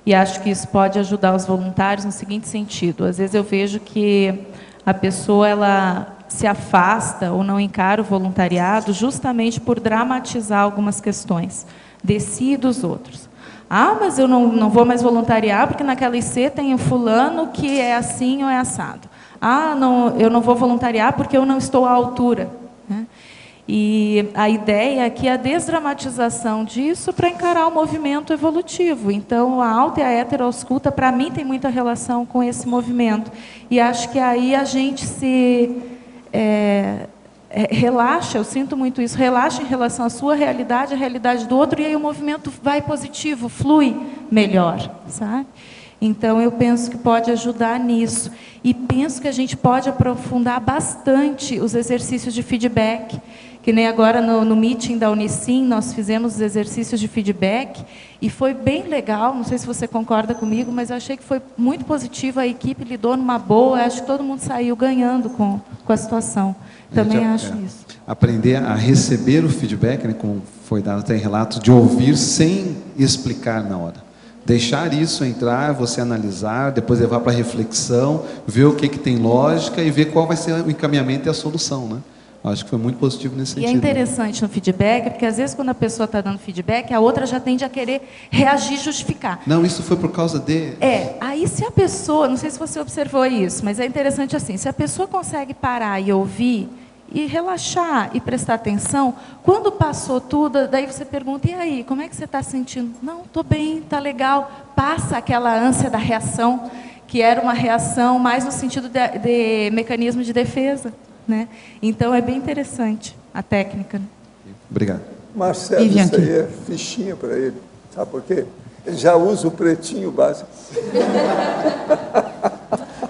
E acho que isso pode ajudar os voluntários no seguinte sentido. Às vezes eu vejo que a pessoa, ela se afasta ou não encara o voluntariado justamente por dramatizar algumas questões de si e dos outros. Ah, mas eu não vou mais voluntariar porque naquela IC tem o fulano que é assim ou é assado. Ah, não, eu não vou voluntariar porque eu não estou à altura, né? E a ideia é que a desdramatização disso para encarar o movimento evolutivo. Então, a auto e a heteroausculta, para mim, tem muita relação com esse movimento. E acho que aí a gente se relaxa, eu sinto muito isso, relaxa em relação à sua realidade, à realidade do outro, e aí o movimento vai positivo, flui melhor, sabe? Então, eu penso que pode ajudar nisso. E penso que a gente pode aprofundar bastante os exercícios de feedback, que nem agora no meeting da Unicim, nós fizemos os exercícios de feedback, e foi bem legal, não sei se você concorda comigo, mas eu achei que foi muito positivo, a equipe lidou numa boa, acho que todo mundo saiu ganhando com a situação. Também acho isso. Aprender a receber o feedback, né, como foi dado até em relato, de ouvir sem explicar na hora. Deixar isso entrar, você analisar, depois levar para reflexão, ver o que tem lógica e ver qual vai ser o encaminhamento e a solução, né? Acho que foi muito positivo nesse sentido. E é interessante no feedback, porque às vezes quando a pessoa está dando feedback, a outra já tende a querer reagir, justificar. Não, isso foi por causa de... Aí se a pessoa, não sei se você observou isso, mas é interessante assim, se a pessoa consegue parar e ouvir, e relaxar e prestar atenção, quando passou tudo, daí você pergunta, e aí, como é que você está sentindo? Não, estou bem, está legal. Passa aquela ânsia da reação, que era uma reação mais no sentido de mecanismo de defesa, né? Então, é bem interessante a técnica. Obrigado. Marcelo, isso aí é fichinha para ele. Sabe por quê? Ele já usa o pretinho básico.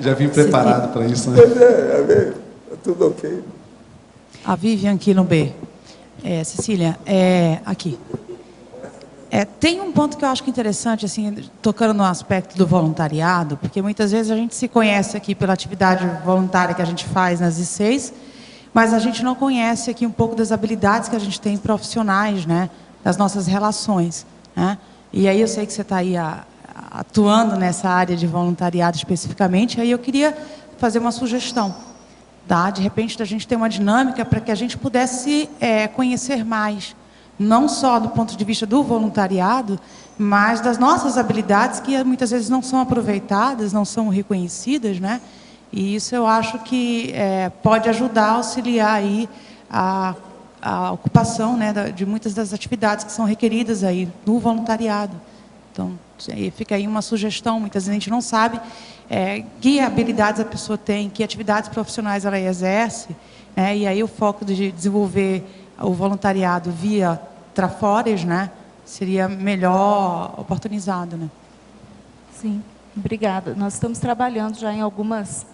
Já vim preparado para isso, né? É tudo ok. A Vivian aqui no B. Cecília, aqui. Tem um ponto que eu acho que é interessante, assim, tocando no aspecto do voluntariado, porque muitas vezes a gente se conhece aqui pela atividade voluntária que a gente faz nas ICs, mas a gente não conhece aqui um pouco das habilidades que a gente tem profissionais, né, das nossas relações, né? E aí eu sei que você está aí atuando nessa área de voluntariado especificamente, aí eu queria fazer uma sugestão. De repente, da gente ter uma dinâmica para que a gente pudesse conhecer mais, não só do ponto de vista do voluntariado, mas das nossas habilidades que muitas vezes não são aproveitadas, não são reconhecidas, né? E isso eu acho que pode ajudar a auxiliar aí a ocupação, né, de muitas das atividades que são requeridas aí no voluntariado. Então, fica aí uma sugestão, muitas vezes a gente não sabe que habilidades a pessoa tem, que atividades profissionais ela exerce, e aí o foco de desenvolver o voluntariado via Trafores, né, seria melhor oportunizado, né? Sim, obrigada. Nós estamos trabalhando já em algumas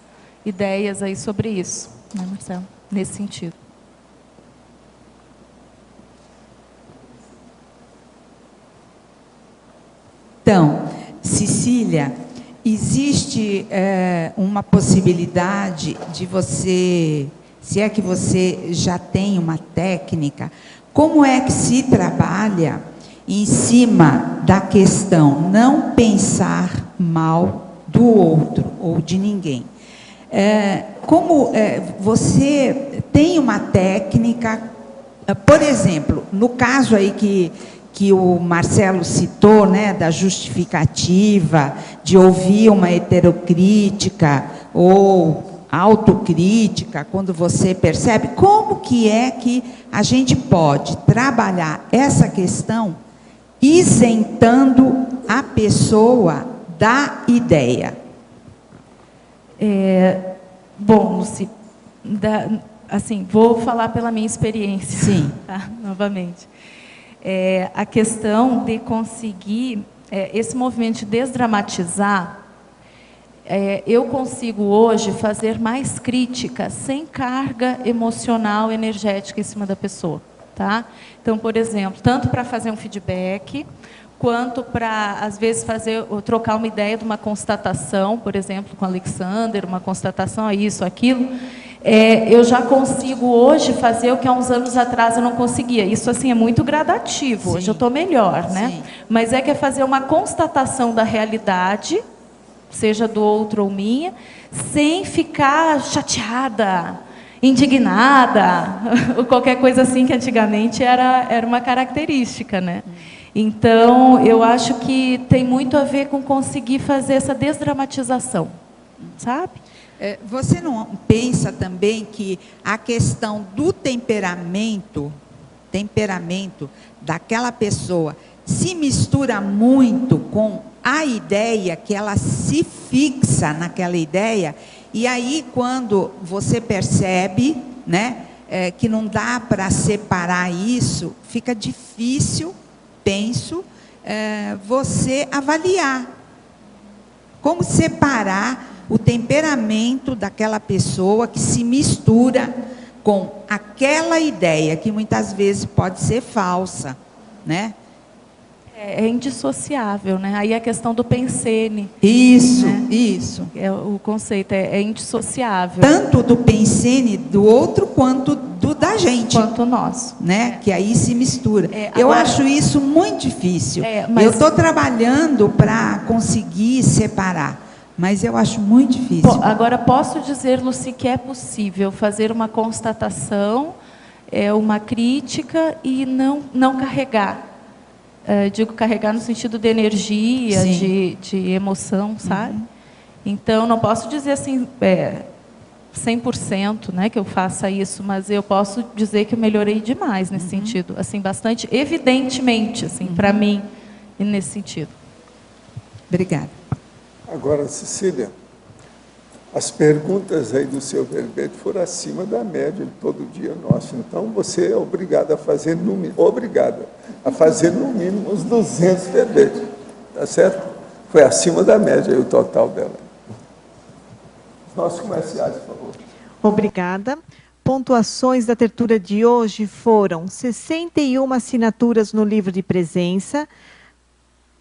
ideias aí sobre isso, né, Marcelo? Nesse sentido. Então, Cecília, existe uma possibilidade de você, se é que você já tem uma técnica, como é que se trabalha em cima da questão não pensar mal do outro ou de ninguém? Você tem uma técnica, por exemplo, no caso aí que o Marcelo citou, né, da justificativa, de ouvir uma heterocrítica ou autocrítica, quando você percebe, como que é que a gente pode trabalhar essa questão isentando a pessoa da ideia? Bom, Luci, assim, vou falar pela minha experiência. Sim. Tá? Novamente. A questão de conseguir esse movimento de desdramatizar, eu consigo hoje fazer mais crítica sem carga emocional, energética em cima da pessoa, tá? Então, por exemplo, tanto para fazer um feedback, quanto para, às vezes, trocar uma ideia de uma constatação, por exemplo, com o Alexander, uma constatação, isso, aquilo, eu já consigo hoje fazer o que há uns anos atrás eu não conseguia. Isso, assim, é muito gradativo. Sim. Hoje eu estou melhor, né? Sim. Mas que é fazer uma constatação da realidade, seja do outro ou minha, sem ficar chateada indignada, ou qualquer coisa assim, que antigamente era uma característica, né? Então, eu acho que tem muito a ver com conseguir fazer essa desdramatização, sabe? Você não pensa também que a questão do temperamento daquela pessoa se mistura muito com a ideia, que ela se fixa naquela ideia, e aí quando você percebe, né, que não dá para separar isso, fica difícil, penso, você avaliar. Como separar o temperamento daquela pessoa que se mistura com aquela ideia, que muitas vezes pode ser falsa, né? É indissociável, né? Aí a questão do pensene. Isso, né? isso. O conceito é indissociável. Tanto do pensene do outro, quanto do da gente. Quanto nosso. Né? Que aí se mistura. Agora, eu acho isso muito difícil. Mas... Eu estou trabalhando para conseguir separar, mas eu acho muito difícil. Agora, posso dizer, Luci, que é possível fazer uma constatação, uma crítica e não carregar. Digo carregar no sentido de energia, de emoção, sabe? Então, não posso dizer assim, 100%, né, que eu faça isso, mas eu posso dizer que eu melhorei demais nesse sentido, assim, bastante evidentemente, assim, para mim, e nesse sentido. Obrigada. Agora, Cecília, as perguntas aí do seu verbete foram acima da média de todo dia nosso. Então, você é obrigada a fazer no mínimo uns 200 verbetes. Tá certo? Foi acima da média aí, o total dela. Nossos comerciais, por favor. Obrigada. Pontuações da tertúlia de hoje foram 61 assinaturas no livro de presença,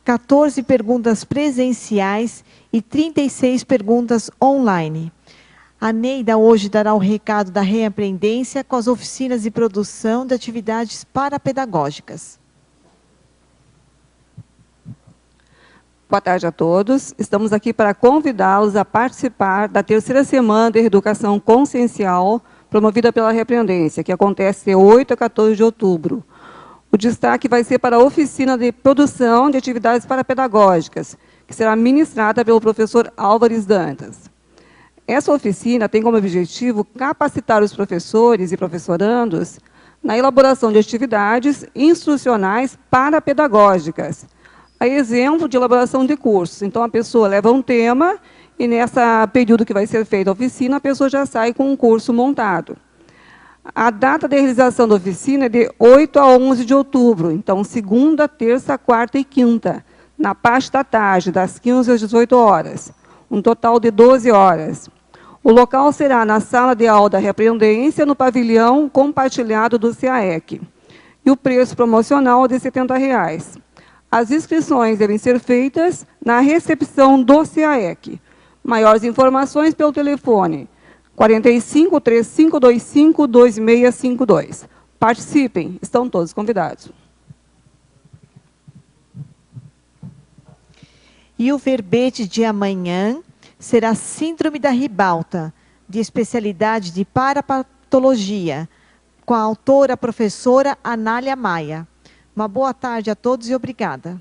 14 perguntas presenciais e 36 perguntas online. A Neida hoje dará o recado da reaprendência com as oficinas de produção de atividades parapedagógicas. Boa tarde a todos. Estamos aqui para convidá-los a participar da terceira semana de Educação Consciencial promovida pela Reaprendência, que acontece de 8 a 14 de outubro. O destaque vai ser para a oficina de produção de atividades parapedagógicas, que será ministrada pelo professor Álvares Dantas. Essa oficina tem como objetivo capacitar os professores e professorandos na elaboração de atividades instrucionais parapedagógicas, a exemplo de elaboração de cursos. Então, a pessoa leva um tema e, nesse período que vai ser feita a oficina, a pessoa já sai com um curso montado. A data de realização da oficina é de 8 a 11 de outubro, então, segunda, terça, quarta e quinta, na parte da tarde, das 15 às 18 horas, um total de 12 horas. O local será na sala de aula da Reaprendência, no pavilhão compartilhado do CAEC. E o preço promocional é de R$ 70. As inscrições devem ser feitas na recepção do CAEC. Maiores informações pelo telefone 45 3525 2652. Participem, estão todos convidados. E o verbete de amanhã será Síndrome da Ribalta, de especialidade de parapatologia, com a autora, a professora Anália Maia. Uma boa tarde a todos e obrigada.